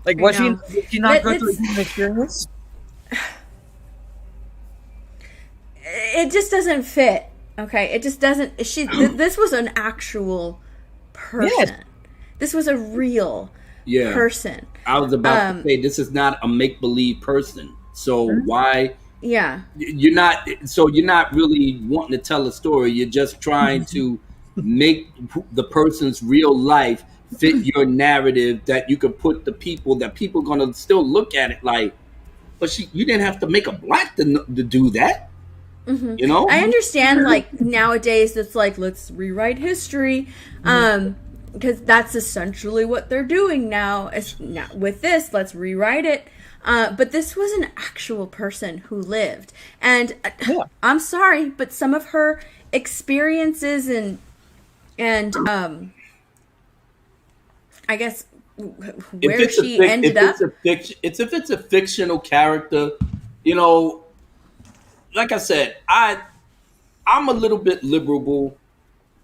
Like, did she not go through a human experience? It just doesn't fit. Okay, it just doesn't. This was an actual person. Yes. This was a real person. I was about to say, this is not a make-believe person. So why? Yeah. You're not really wanting to tell a story. You're just trying to make the person's real life fit your narrative that you can put the people that people are going to still look at it like, but you didn't have to make a black to do that. Mm-hmm. You know, I understand. Like nowadays, it's like let's rewrite history, because that's essentially what they're doing now. With this, let's rewrite it. But this was an actual person who lived, and I'm sorry, but some of her experiences and I guess where she ended up. If it's a fictional character, you know. Like I said, I'm a little bit liberal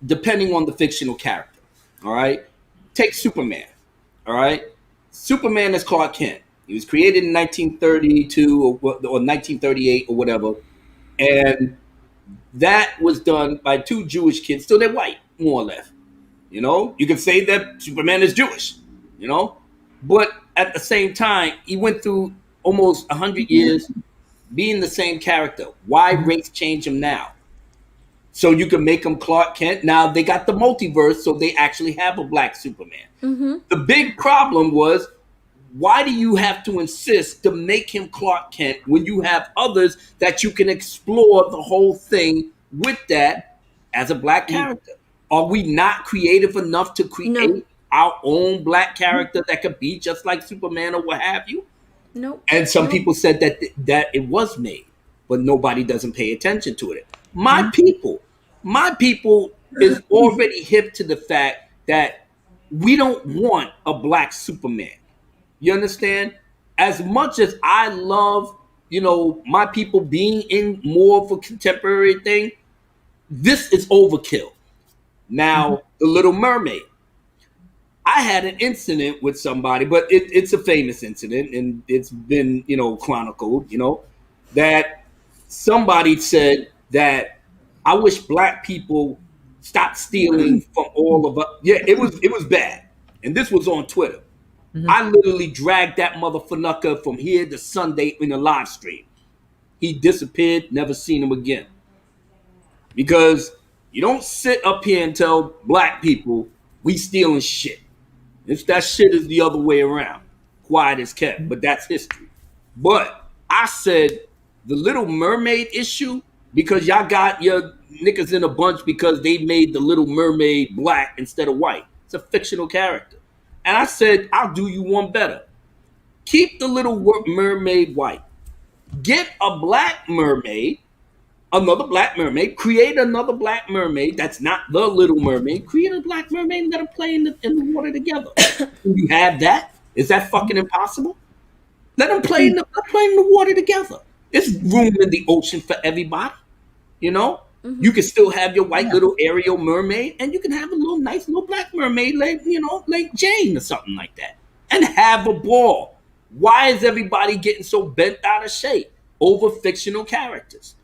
depending on the fictional character. All right. Take Superman. All right. Superman is Clark Kent. He was created in 1932 or 1938 or whatever. And that was done by two Jewish kids. So they're white, more or less. You know, you can say that Superman is Jewish, you know, but at the same time, he went through almost 100 years being the same character. Why race change him now? So you can make him Clark Kent. Now they got the multiverse, so they actually have a black Superman. Mm-hmm. The big problem was, why do you have to insist to make him Clark Kent when you have others that you can explore the whole thing with that as a black character? Are we not creative enough to create our own black character that could be just like Superman or what have you? Nope. And some people said that it was made, but nobody doesn't pay attention to it. My people is already hip to the fact that we don't want a black Superman. You understand? As much as I love, my people being in more of a contemporary thing, this is overkill. Now, The Little Mermaid. I had an incident with somebody, but it's a famous incident, and it's been, chronicled, that somebody said that I wish black people stopped stealing from all of us. Yeah, it was bad. And this was on Twitter. Mm-hmm. I literally dragged that motherfucker from here to Sunday in a live stream. He disappeared, never seen him again. Because you don't sit up here and tell black people we stealing shit. That shit is the other way around. Quiet as kept, but that's history. But I said the Little Mermaid issue, because y'all got your niggas in a bunch because they made the Little Mermaid black instead of white. It's a fictional character. And I said, I'll do you one better. Keep the Little Mermaid white. Get a black mermaid, another black mermaid, create another black mermaid that's not the Little Mermaid, create a black mermaid and let them play in the water together. Can you have that? Is that fucking impossible? Let them play in the water together. There's room in the ocean for everybody, Mm-hmm. You can still have your white little Ariel mermaid, and you can have a nice little black mermaid like Jane or something like that, and have a ball. Why is everybody getting so bent out of shape over fictional characters?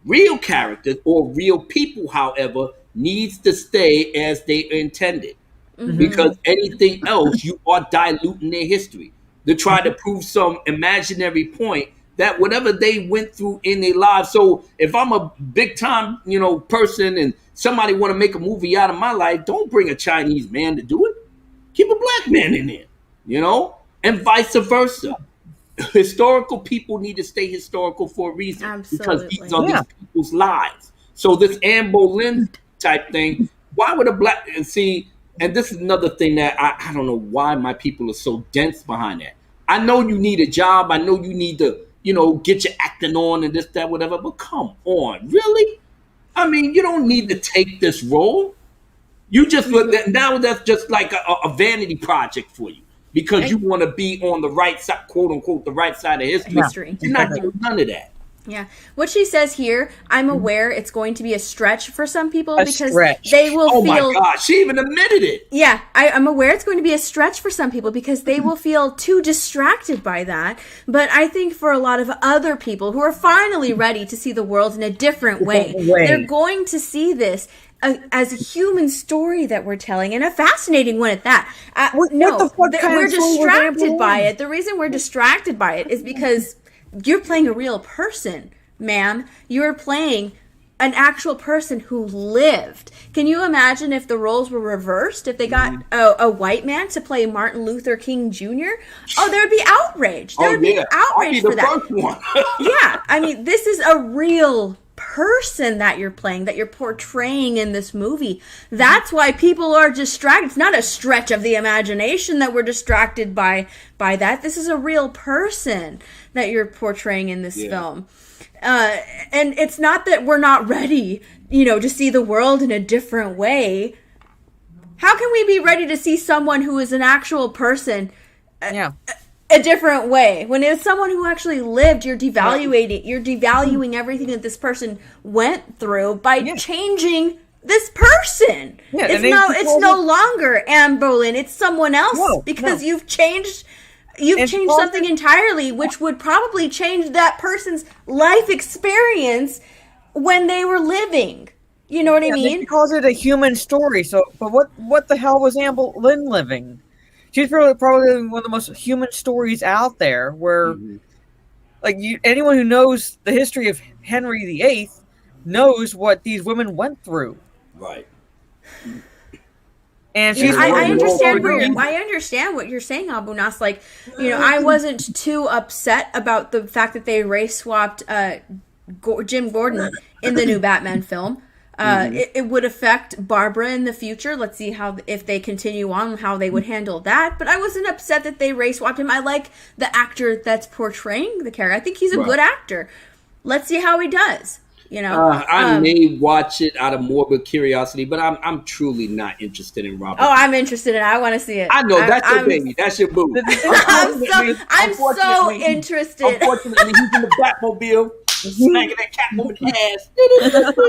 Real characters or real people, however, needs to stay as they intended. Mm-hmm. Because anything else, you are diluting their history to try to prove some imaginary point that whatever they went through in their lives. So if I'm a big time, person and somebody want to make a movie out of my life, don't bring a Chinese man to do it. Keep a black man in there, and vice versa. Historical people need to stay historical for a reason. Absolutely. Because these are these people's lives. So this Anne Boleyn type thing, why would a black, and this is another thing that I don't know why my people are so dense behind that. I know you need a job. I know you need to get you acting on and this, that, whatever. But come on, really? I mean, you don't need to take this role. You just now that's just like a vanity project for you because you want to be on the right side, quote unquote, the right side of history. You're not doing none of that. Yeah. What she says here, I'm aware it's going to be a stretch for some people because stretch. they will feel... Oh my God, she even admitted it. Yeah, I'm aware it's going to be a stretch for some people because they will feel too distracted by that. But I think for a lot of other people who are finally ready to see the world in a different way, they're going to see this as a human story that we're telling, and a fascinating one at that. We're distracted by it. The reason we're distracted by it is because... you're playing a real person, ma'am. You're playing an actual person who lived. Can you imagine if the roles were reversed? If they got a white man to play Martin Luther King Jr.? Oh, there would be outrage. There would be outrage for that. First one. Yeah, I mean, this is a real person that you're playing, that you're portraying in this movie. That's why people are distracted. It's not a stretch of the imagination that we're distracted by that. This is a real person that you're portraying in this film. And it's not that we're not ready, to see the world in a different way. How can we be ready to see someone who is an actual person a different way? When it's someone who actually lived, you're devaluing everything that this person went through by changing this person. Yeah, it's no longer Anne Boleyn, it's someone else because you've changed something entirely, which would probably change that person's life experience when they were living. You know what I mean? He calls it a human story. So, but what the hell was Anne Boleyn living? She's probably one of the most human stories out there. Where, anyone who knows the history of Henry VIII knows what these women went through. Right. And she's I understand what you're saying, Abu Nas. I wasn't too upset about the fact that they race swapped Jim Gordon in the new Batman film. It would affect Barbara in the future. Let's see if they continue on, how they would handle that. But I wasn't upset that they race swapped him. I like the actor that's portraying the character. I think he's a good actor. Let's see how he does. I may watch it out of morbid curiosity, but I'm truly not interested in Robert. Oh, I'm interested in it. I want to see it. I know that's your baby. That's your boo. I'm so interested. Unfortunately, he's in the Batmobile. Smacking that Catwoman's ass.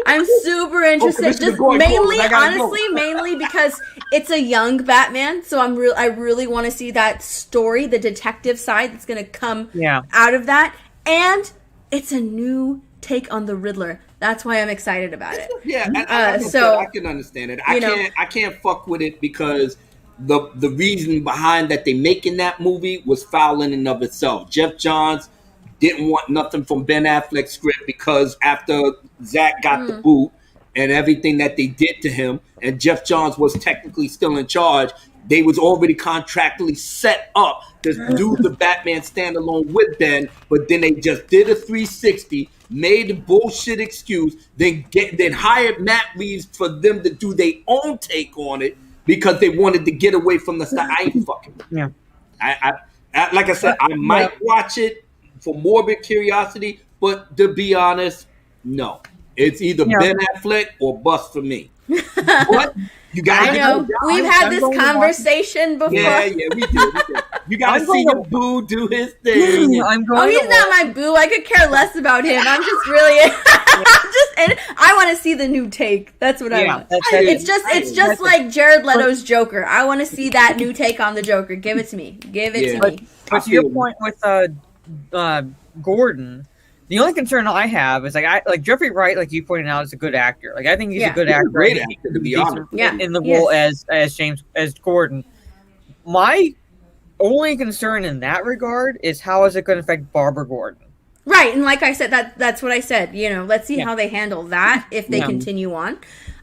I'm super interested. Just mainly because it's a young Batman. So I really want to see that story, the detective side that's going to come out of that, and it's a new take on the Riddler. That's why I'm excited about it. Yeah, I can understand it. I can't fuck with it because the reason behind that they making that movie was foul in and of itself. Jeff Johns didn't want nothing from Ben Affleck's script because after Zach got the boot and everything that they did to him, and Jeff Johns was technically still in charge, they was already contractually set up to do the Batman standalone with Ben, but then they just did a 360, made a bullshit excuse, then hired Matt Reeves for them to do their own take on it because they wanted to get away from the style. I ain't fucking. Yeah. I like I said, I might watch it for morbid curiosity, but to be honest, no. It's either Ben Affleck or bust for me. What? You got I know. We've had this conversation before. Yeah, we do. You got to see your boo do his thing. He's not my boo. I could care less about him. I'm just really, I want to see the new take. That's what I want. It's just like Jared Leto's Joker. I want to see that new take on the Joker. Give it to me. Give it to me. But to your point with Gordon, the only concern I have is like Jeffrey Wright, like you pointed out, is a good actor. Like I think he's a good actor. Great actor, to be honest. In the role as Gordon. My only concern in that regard is how is it going to affect Barbara Gordon? Right, and like I said, that's what I said. Let's see how they handle that if they continue on.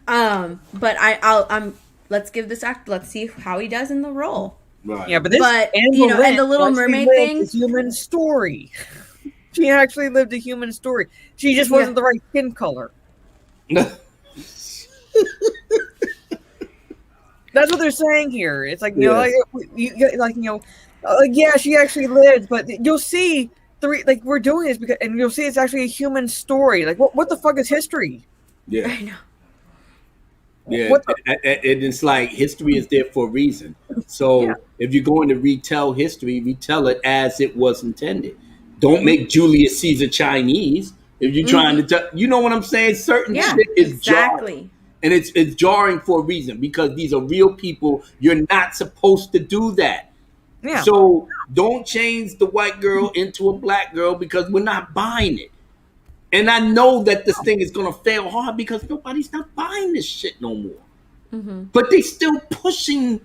But let's give this actor. Let's see how he does in the role. Right. Yeah, but and the Little Mermaid thing, human story. She actually lived a human story. She just wasn't the right skin color. That's what they're saying here. It's like she actually lived, but you'll see like we're doing this because, and you'll see it's actually a human story. Like what the fuck is history? Yeah. I know. Yeah, What the, and it's like history is there for a reason. So Yeah. if you're going to retell history, retell it as it was intended. Don't make Julius Caesar Chinese. If you're trying to tell, you know what I'm saying? Certain Yeah, shit is jarring, exactly. and it's jarring for a reason because these are real people. You're not supposed to do that. yeah. So don't change the white girl into a black girl because we're not buying it. And I know that this thing is gonna fail hard because nobody's not buying this shit no more. But they still pushing,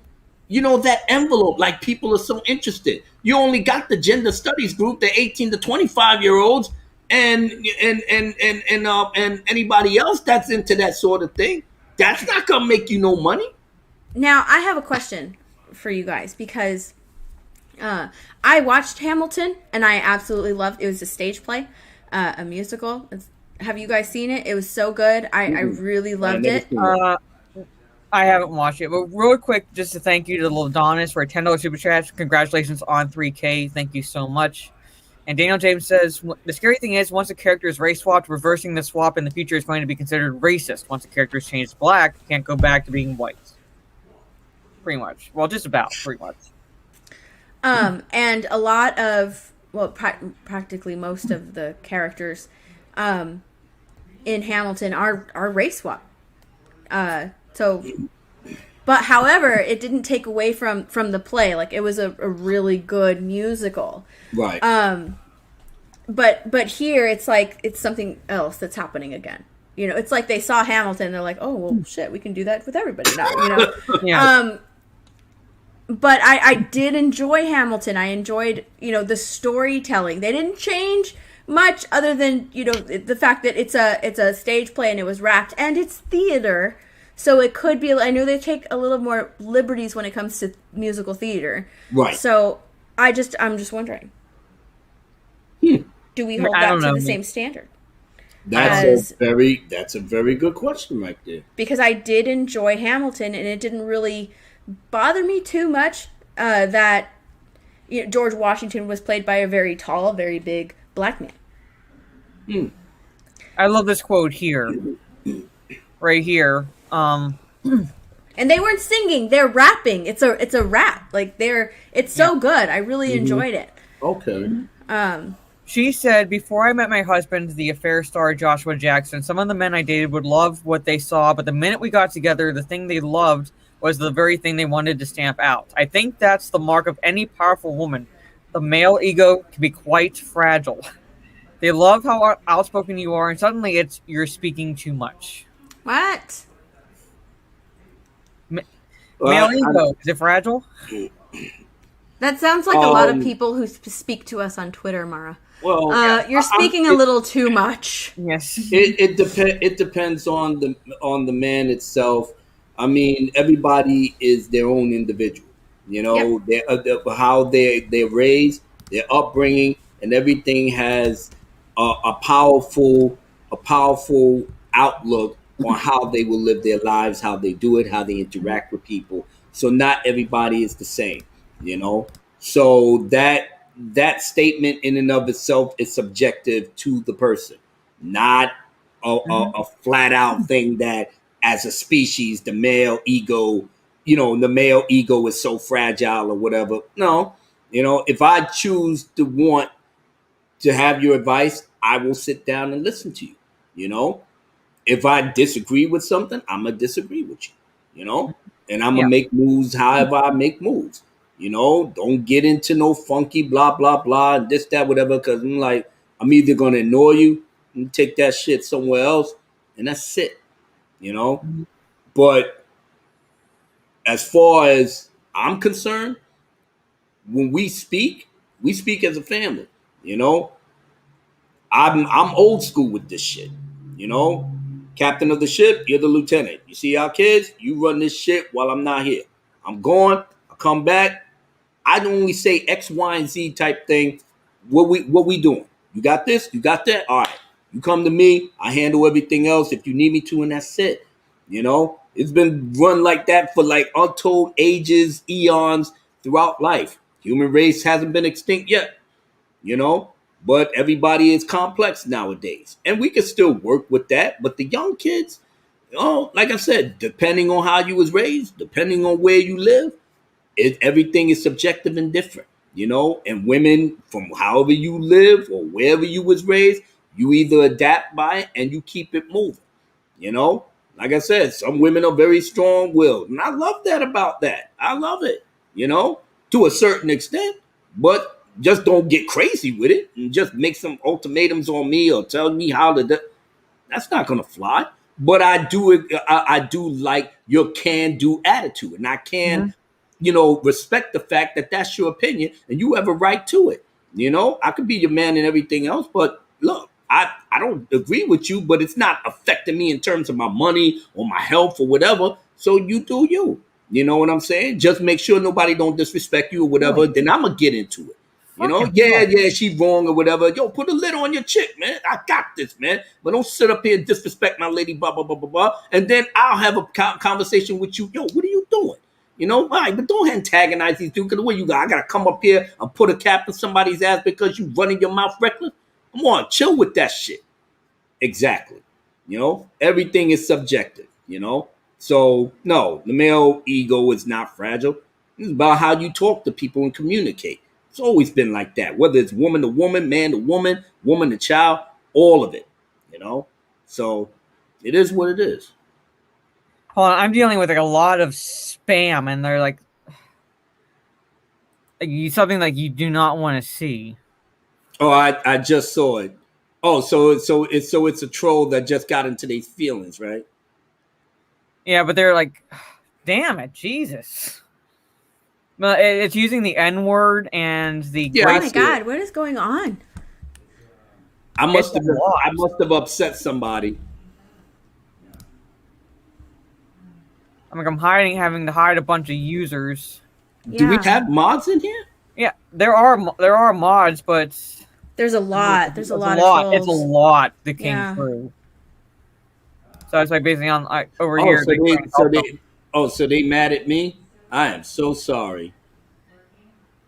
that envelope. Like people are so interested. You only got the gender studies group, the 18 to 25-year-olds, and anybody else that's into that sort of thing. That's not gonna make you no money. Now, I have a question for you guys because I watched Hamilton and I absolutely loved it. It was a stage play, a musical. Have you guys seen it? It was so good. I really loved it. I haven't watched it, but real quick, just to thank you to Ladonis for a $10 super chat. Congratulations on 3K. Thank you so much. And Daniel James says, the scary thing is, once a character is race swapped, reversing the swap in the future is going to be considered racist. Once a character is changed black, it can't go back to being white. Pretty much. Well, just about, pretty much. And a lot of, well, practically most of the characters in Hamilton are race swap. But however, it didn't take away from the play. Like, it was a really good musical. Right. But here it's like it's something else that's happening again. It's like they saw Hamilton, they're like, oh well, shit, we can do that with everybody now. Yeah. But I did enjoy Hamilton. I enjoyed the storytelling. They didn't change much other than the fact that it's a stage play and it was wrapped and it's theater. So it could be. I know they take a little more liberties when it comes to musical theater. Right. So I'm just wondering, do we hold that to the same standard? That's a very good question right there. Because I did enjoy Hamilton, and it didn't really bother me too much that George Washington was played by a very tall, very big black man. I love this quote here, right here. And they weren't singing; they're rapping. It's a rap. Like it's so good. I really enjoyed it. Okay. She said, before I met my husband, the affair star Joshua Jackson, some of the men I dated would love what they saw, but the minute we got together, the thing they loved was the very thing they wanted to stamp out. I think that's the mark of any powerful woman. The male ego can be quite fragile. They love how outspoken you are, and suddenly you're speaking too much. What? Male ego, is it fragile? That sounds like a lot of people who speak to us on Twitter, Mara. Well, you're speaking a little too much. Yes. It depends on the man itself. I mean, everybody is their own individual. How they're raised, their upbringing, and everything has a powerful outlook on how they will live their lives, how they do it, how they interact with people. So not everybody is the same. So that statement in and of itself is subjective to the person, not a flat out thing that as a species, the male ego is so fragile or whatever. No, if I choose to want to have your advice, I will sit down and listen to you. If I disagree with something, I'm going to disagree with you, and I'm going to make moves however I make moves. Don't get into no funky blah, blah, blah, and this, that, whatever, because I'm either going to ignore you and take that shit somewhere else, and that's it, But as far as I'm concerned, when we speak as a family, I'm old school with this shit, Captain of the ship, you're the lieutenant. You see our kids, you run this shit while I'm not here. I'm gone, I come back. I don't only say X, Y, and Z type thing. What we doing? You got this? You got that? All right. You come to me. I handle everything else if you need me to, and that's it. It's been run like that for like untold ages, eons throughout life. Human race hasn't been extinct yet. But everybody is complex nowadays, and we can still work with that. But the young kids, oh, like I said, depending on how you was raised, depending on where you live, everything is subjective and different, and women from however you live or wherever you was raised, you either adapt by it and you keep it moving. you know like I said, some women are very strong-willed, and I love that about that. I love it, to a certain extent. But just don't get crazy with it and just make some ultimatums on me or tell me how to do. That's not gonna fly. But I do like your can-do attitude, and I can, respect the fact that that's your opinion and you have a right to it. I could be your man and everything else, but look, I don't agree with you, but it's not affecting me in terms of my money or my health or whatever. So you do you. You know what I'm saying? Just make sure nobody don't disrespect you or whatever. Right. Then I'm gonna get into it. Fucking Yeah, she wrong or whatever. Yo, put a lid on your chick, man. I got this, man. But don't sit up here and disrespect my lady, blah, blah, blah, blah, blah. And then I'll have a conversation with you. Yo, what are you doing? All right, but don't antagonize these dudes. Because what you got? I got to come up here and put a cap in somebody's ass because you running your mouth reckless? Come on, chill with that shit. Exactly. Everything is subjective. So, no, the male ego is not fragile. It's about how you talk to people and communicate. It's always been like that, whether it's woman to woman, man to woman, woman to child, all of it. So it is what it is. Hold on, I'm dealing with like a lot of spam, and they're like something like you do not want to see. Oh, I just saw it. Oh, so it's a troll that just got into these feelings, right? Yeah, but they're like, damn it, Jesus. But it's using the N word and the Yeah, oh my God, what is going on? I must have upset somebody. I'm having to hide a bunch of users. Do we have mods in here? Yeah, there are mods, but there's a lot. There's a lot of trolls. It's a lot that came through. So it's like basically on over here. So they mad at me? I am so sorry.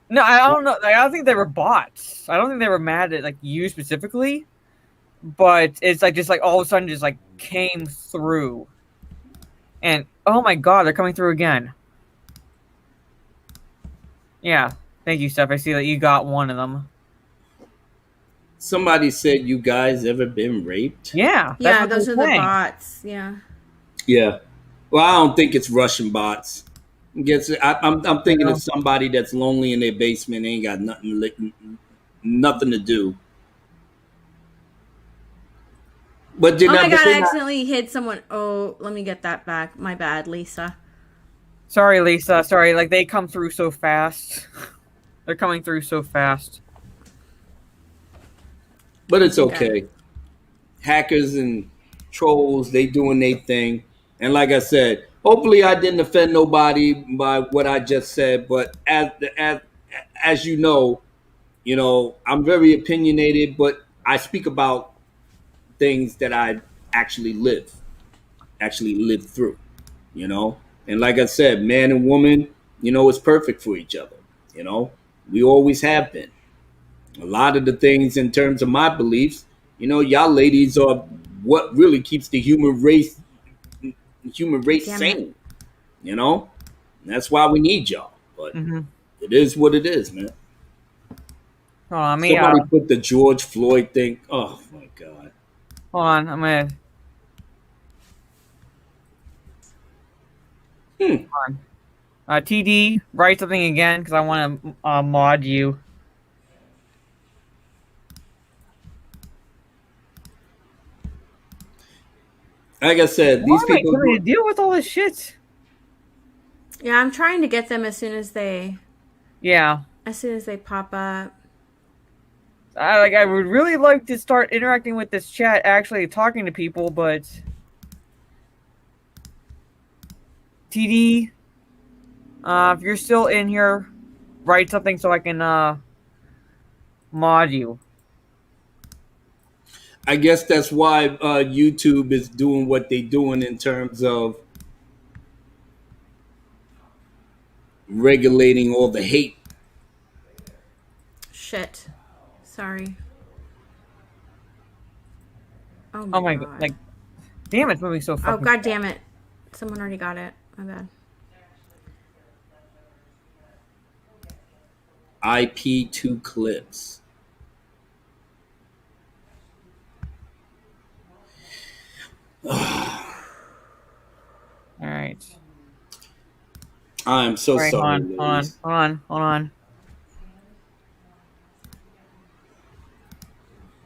No, I don't know. I don't think they were bots. I don't think they were mad at like you specifically, but it's like just like all of a sudden just like came through, and oh my God, they're coming through again. Yeah, thank you, Steph. I see that you got one of them. Somebody said, "You guys ever been raped?" Yeah, those are the bots. Yeah. Yeah. Well, I don't think it's Russian bots. I'm thinking of somebody that's lonely in their basement, ain't got nothing to do. But oh my God, I accidentally hit someone. Oh, let me get that back. My bad, Lisa. Sorry, Lisa. Sorry, like they come through so fast. They're coming through so fast. But it's okay. Hackers and trolls, they doing their thing. And like I said, hopefully I didn't offend nobody by what I just said. But as you know, I'm very opinionated, but I speak about things that I actually lived through. And like I said, man and woman, is perfect for each other. We always have been. A lot of the things in terms of my beliefs, y'all ladies are what really keeps the human race sane. And that's why we need y'all. But it is what it is, man. Somebody put the George Floyd thing. Oh my God. Hold on, I'm gonna. Hold on. TD, write something again because I want to mod you. Like I said, these people am I to deal with all this shit. Yeah, I'm trying to get them as soon as they. Yeah. As soon as they pop up. I would really like to start interacting with this chat, actually talking to people, but TD, if you're still in here, write something so I can mod you. I guess that's why YouTube is doing what they're doing in terms of regulating all the hate. Shit. Sorry. Oh my god! god. Like, damn, it's moving so Oh fucking. god damn it. Someone already got it. My bad. IP2 clips. All right. I'm so All right, sorry, hold on, ladies. hold on.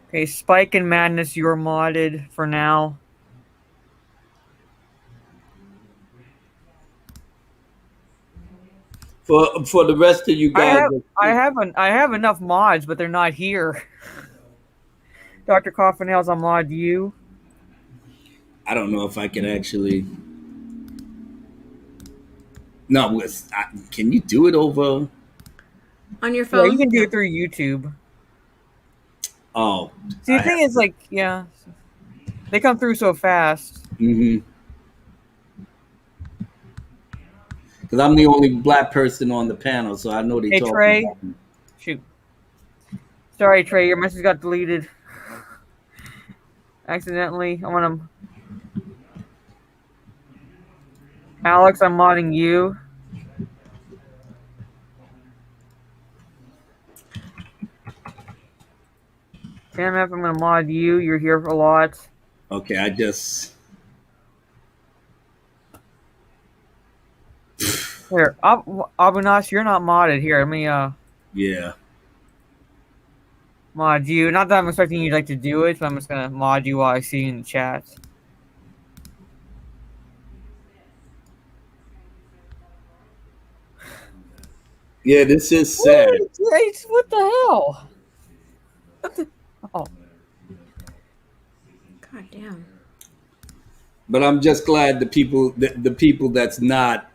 Okay, Spike and Madness, you're modded for now. For the rest of you guys, I have enough mods, but they're not here. Dr. Coffinales, I'll mod you. I don't know if I can actually. No, can you do it over? On your Yeah, phone? you can do No. it through YouTube. Oh, See, the thing is, like, yeah, they come through so fast. because I'm the only black person on the panel, so I know they Hey, talking Trey. about me. Shoot. Sorry, Trey, your message got deleted. Accidentally. I want to. Alex, I'm modding you. TMF, I'm going to mod you. You're here a lot. Okay, I just. Here, Abunas, you're not modded. Here, let me Yeah. mod you. Not that I'm expecting you to do it, but I'm just gonna mod you while I see you in the chat. Yeah, this is sad. What the hell? Oh, God damn. But I'm just glad the people that's not,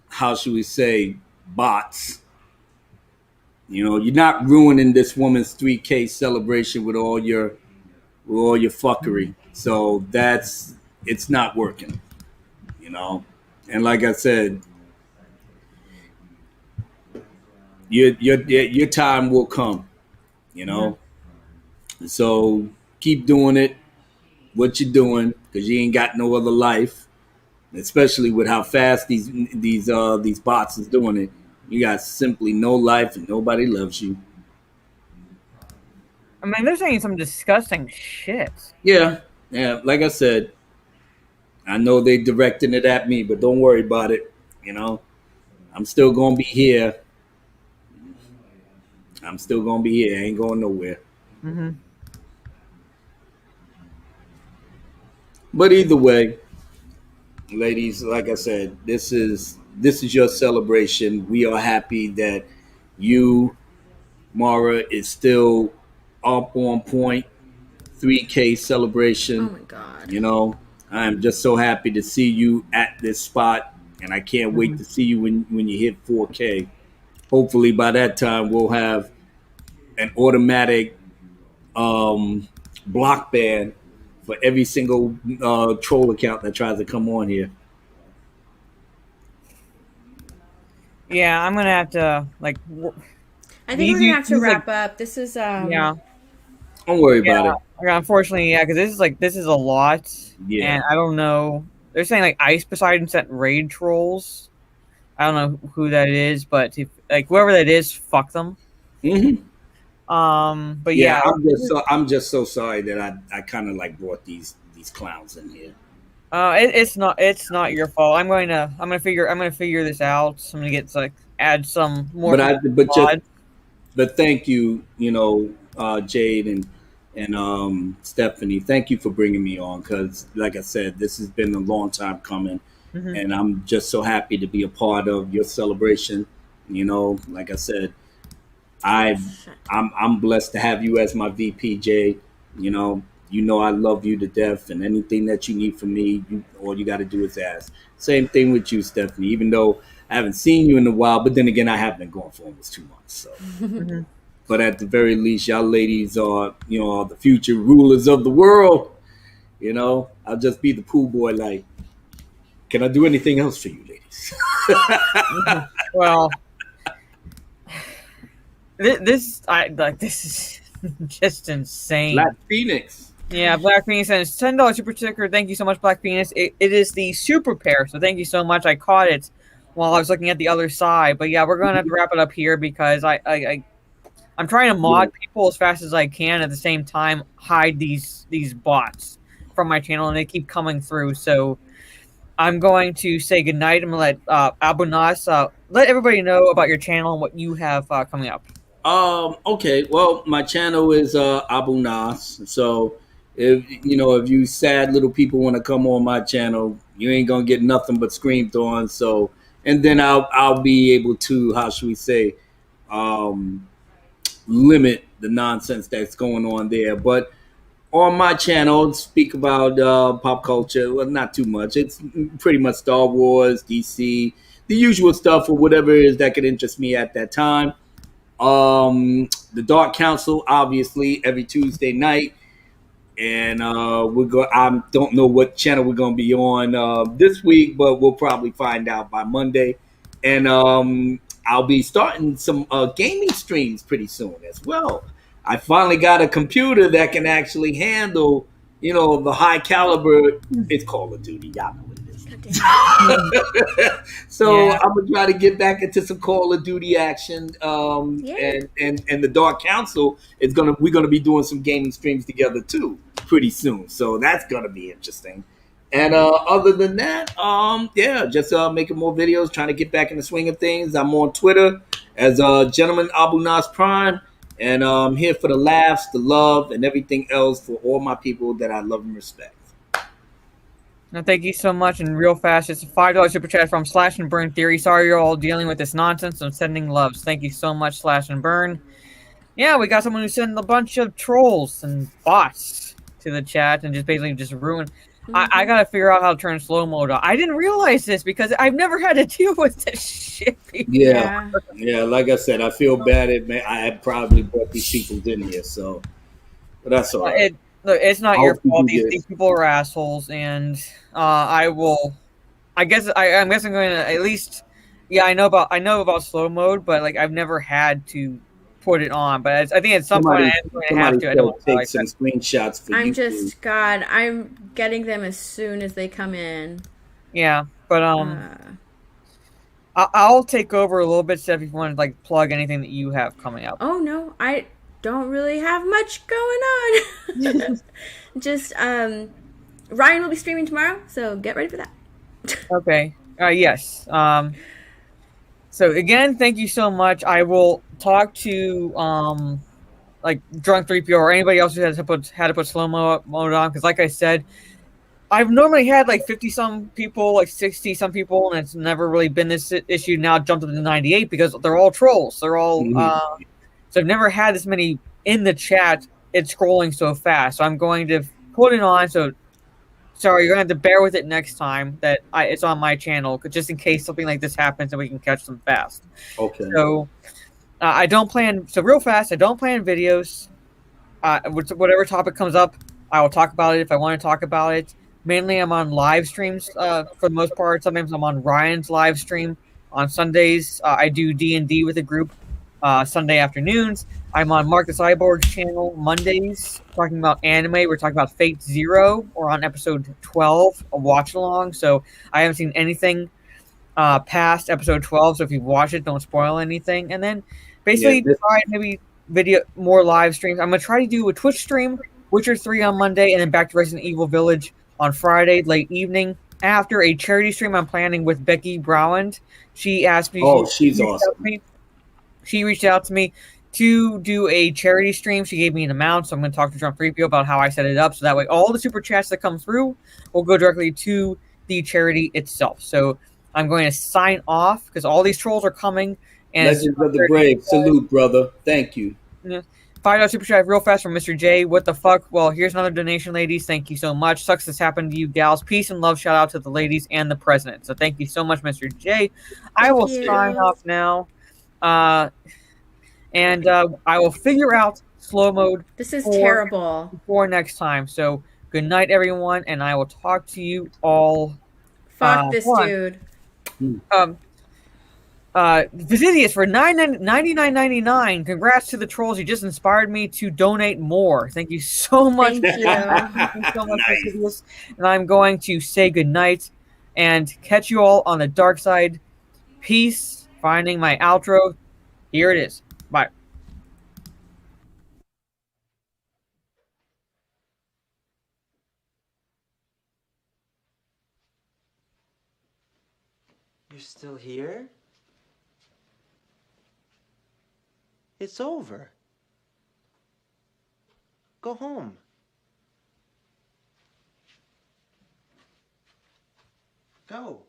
how should we say, bots. You're not ruining this woman's 3K celebration with all your fuckery. So it's not working. And like I said, your time will come. So keep doing it, what you're doing, because you ain't got no other life. Especially with how fast these bots is doing it, you got simply no life and nobody loves you. I mean, they're saying some disgusting shit. Yeah. Like I said, I know they directing it at me, but don't worry about it. I'm still gonna be here. I ain't going nowhere. Mm-hmm. But either way, ladies, like I said, this is your celebration. We are happy that you, Mara, is still up on point. 3K celebration. Oh my god. I'm just so happy to see you at this spot, and I can't wait to see you when you hit 4K. Hopefully, by that time, we'll have an automatic block ban for every single troll account that tries to come on here. Yeah, I'm gonna have to I think we're gonna have to wrap up. This is Yeah. Don't worry about it. Yeah, unfortunately, yeah, because this is a lot. Yeah. And I don't know. They're saying Ice Poseidon sent raid trolls. I don't know who that is, but if whoever that is, fuck them. Mm-hmm. But yeah, I'm just so sorry that I kind of brought these clowns in here. it's not your fault. I'm gonna figure this out. I'm gonna get add some more. But thank you, Jade and Stephanie. Thank you for bringing me on, because, like I said, this has been a long time coming, and I'm just so happy to be a part of your celebration. Like I said, I'm blessed to have you as my VP, Jade. I love you to death, and anything that you need from me, all you got to do is ask. Same thing with you, Stephanie. Even though I haven't seen you in a while, but then again, I have been gone for almost 2 months. So, but at the very least, y'all ladies are the future rulers of the world. I'll just be the pool boy. Can I do anything else for you, ladies? Well, this is just insane. Black Phoenix. Yeah, Black Penis and it's $10 super sticker. Thank you so much, Black Penis. It is the super pair, so thank you so much. I caught it while I was looking at the other side, but yeah, we're gonna have to wrap it up here because I'm trying to mod people as fast as I can at the same time hide these bots from my channel, and they keep coming through. So I'm going to say goodnight. I'm gonna let Abu Nas let everybody know about your channel and what you have coming up. Okay. Well, my channel is Abu Nas. So if you sad little people want to come on my channel, you ain't gonna get nothing but screamed on. So, and then I'll be able to, how should we say, um, limit the nonsense that's going on there. But on my channel, speak about pop culture. Well, not too much. It's pretty much Star Wars, DC, the usual stuff, or whatever it is that could interest me at that time. The Dark Council, obviously, every Tuesday night, and we're go. I don't know what channel we're gonna be on this week, but we'll probably find out by Monday. And I'll be starting some gaming streams pretty soon as well. I finally got a computer that can actually handle, the high caliber. It's Call of Duty. Y'all know what it is. So Yeah. I'm gonna try to get back into some Call of Duty action. And the Dark Council is we're gonna be doing some gaming streams together too pretty soon. So that's gonna be interesting. And other than that, just making more videos, trying to get back in the swing of things. I'm on Twitter as Gentleman Abu Nas Prime, and I'm here for the laughs, the love, and everything else for all my people that I love and respect. No, thank you so much. And real fast, it's a $5 super chat from Slash and Burn Theory. Sorry you're all dealing with this nonsense. I'm sending loves. Thank you so much, Slash and Burn. Yeah, we got someone who sent a bunch of trolls and bots to the chat and just ruined. I gotta figure out how to turn slow mode on. I didn't realize this because I've never had to deal with this shit before. Yeah. Like I said, I feel bad. I had probably brought these people in here, so but that's all right. Look, it's not I your hope you fault. do good. These people are assholes, and I'm guessing I'm going to at least. Yeah, I know about slow mode, but like I've never had to put it on. But I think at some point I'm going to have to. I don't take some screenshots for you. I'm getting them as soon as they come in. Yeah, but I'll take over a little bit, Steph, if you want to like plug anything that you have coming up. Oh no, I don't really have much going on. Just Ryan will be streaming tomorrow, so get ready for that. Okay. Yes. So again, thank you so much. I will talk to like Drunk 3PO or anybody else who had to put slow mode on, because like I said, I've normally had like 50 some people, like 60 some people, and it's never really been this issue. Now jumped up to 98 because they're all trolls. They're all so I've never had this many in the chat. It's scrolling so fast, so I'm going to put it on. So sorry, you're gonna have to bear with it next time that it's on my channel, just in case something like this happens and we can catch them fast. Okay. So I don't plan. So real fast, I don't plan videos. Whatever topic comes up, I will talk about it if I want to talk about it. Mainly, I'm on live streams for the most part. Sometimes I'm on Ryan's live stream on Sundays. I do D&D with a group Sunday afternoons. I'm on Mark the Cyborg's channel Mondays talking about anime. We're talking about Fate Zero. We're on episode 12, a watch along. So I haven't seen anything past episode 12. So if you watch it, don't spoil anything. And then basically try maybe more live streams. I'm gonna try to do a Twitch stream, Witcher 3 on Monday, and then back to Resident Evil Village on Friday late evening. After a charity stream I'm planning with Becky Browand. She asked me. Oh, she's awesome. She reached out to me to do a charity stream. She gave me an amount, so I'm going to talk to Trump 3PO about how I set it up, so that way all the super chats that come through will go directly to the charity itself. So I'm going to sign off because all these trolls are coming. And Legends of the Brave, salute, brother. Thank you. $5 super chat real fast from Mr. J. What the fuck? Well, here's another donation, ladies. Thank you so much. Sucks this happened to you, gals. Peace and love. Shout out to the ladies and the president. So thank you so much, Mr. J. I will sign off now. And I will figure out slow mode. This is terrible. For next time. So good night, everyone, and I will talk to you all. Fuck this dude. Vicidius for $99.99. Congrats to the trolls. You just inspired me to donate more. Thank you so much. Thank you. Thank you so much, Nice. Vicidius. And I'm going to say goodnight and catch you all on the dark side. Peace. Finding my outro. Here it is. Bye. You're still here? It's over. Go home. Go.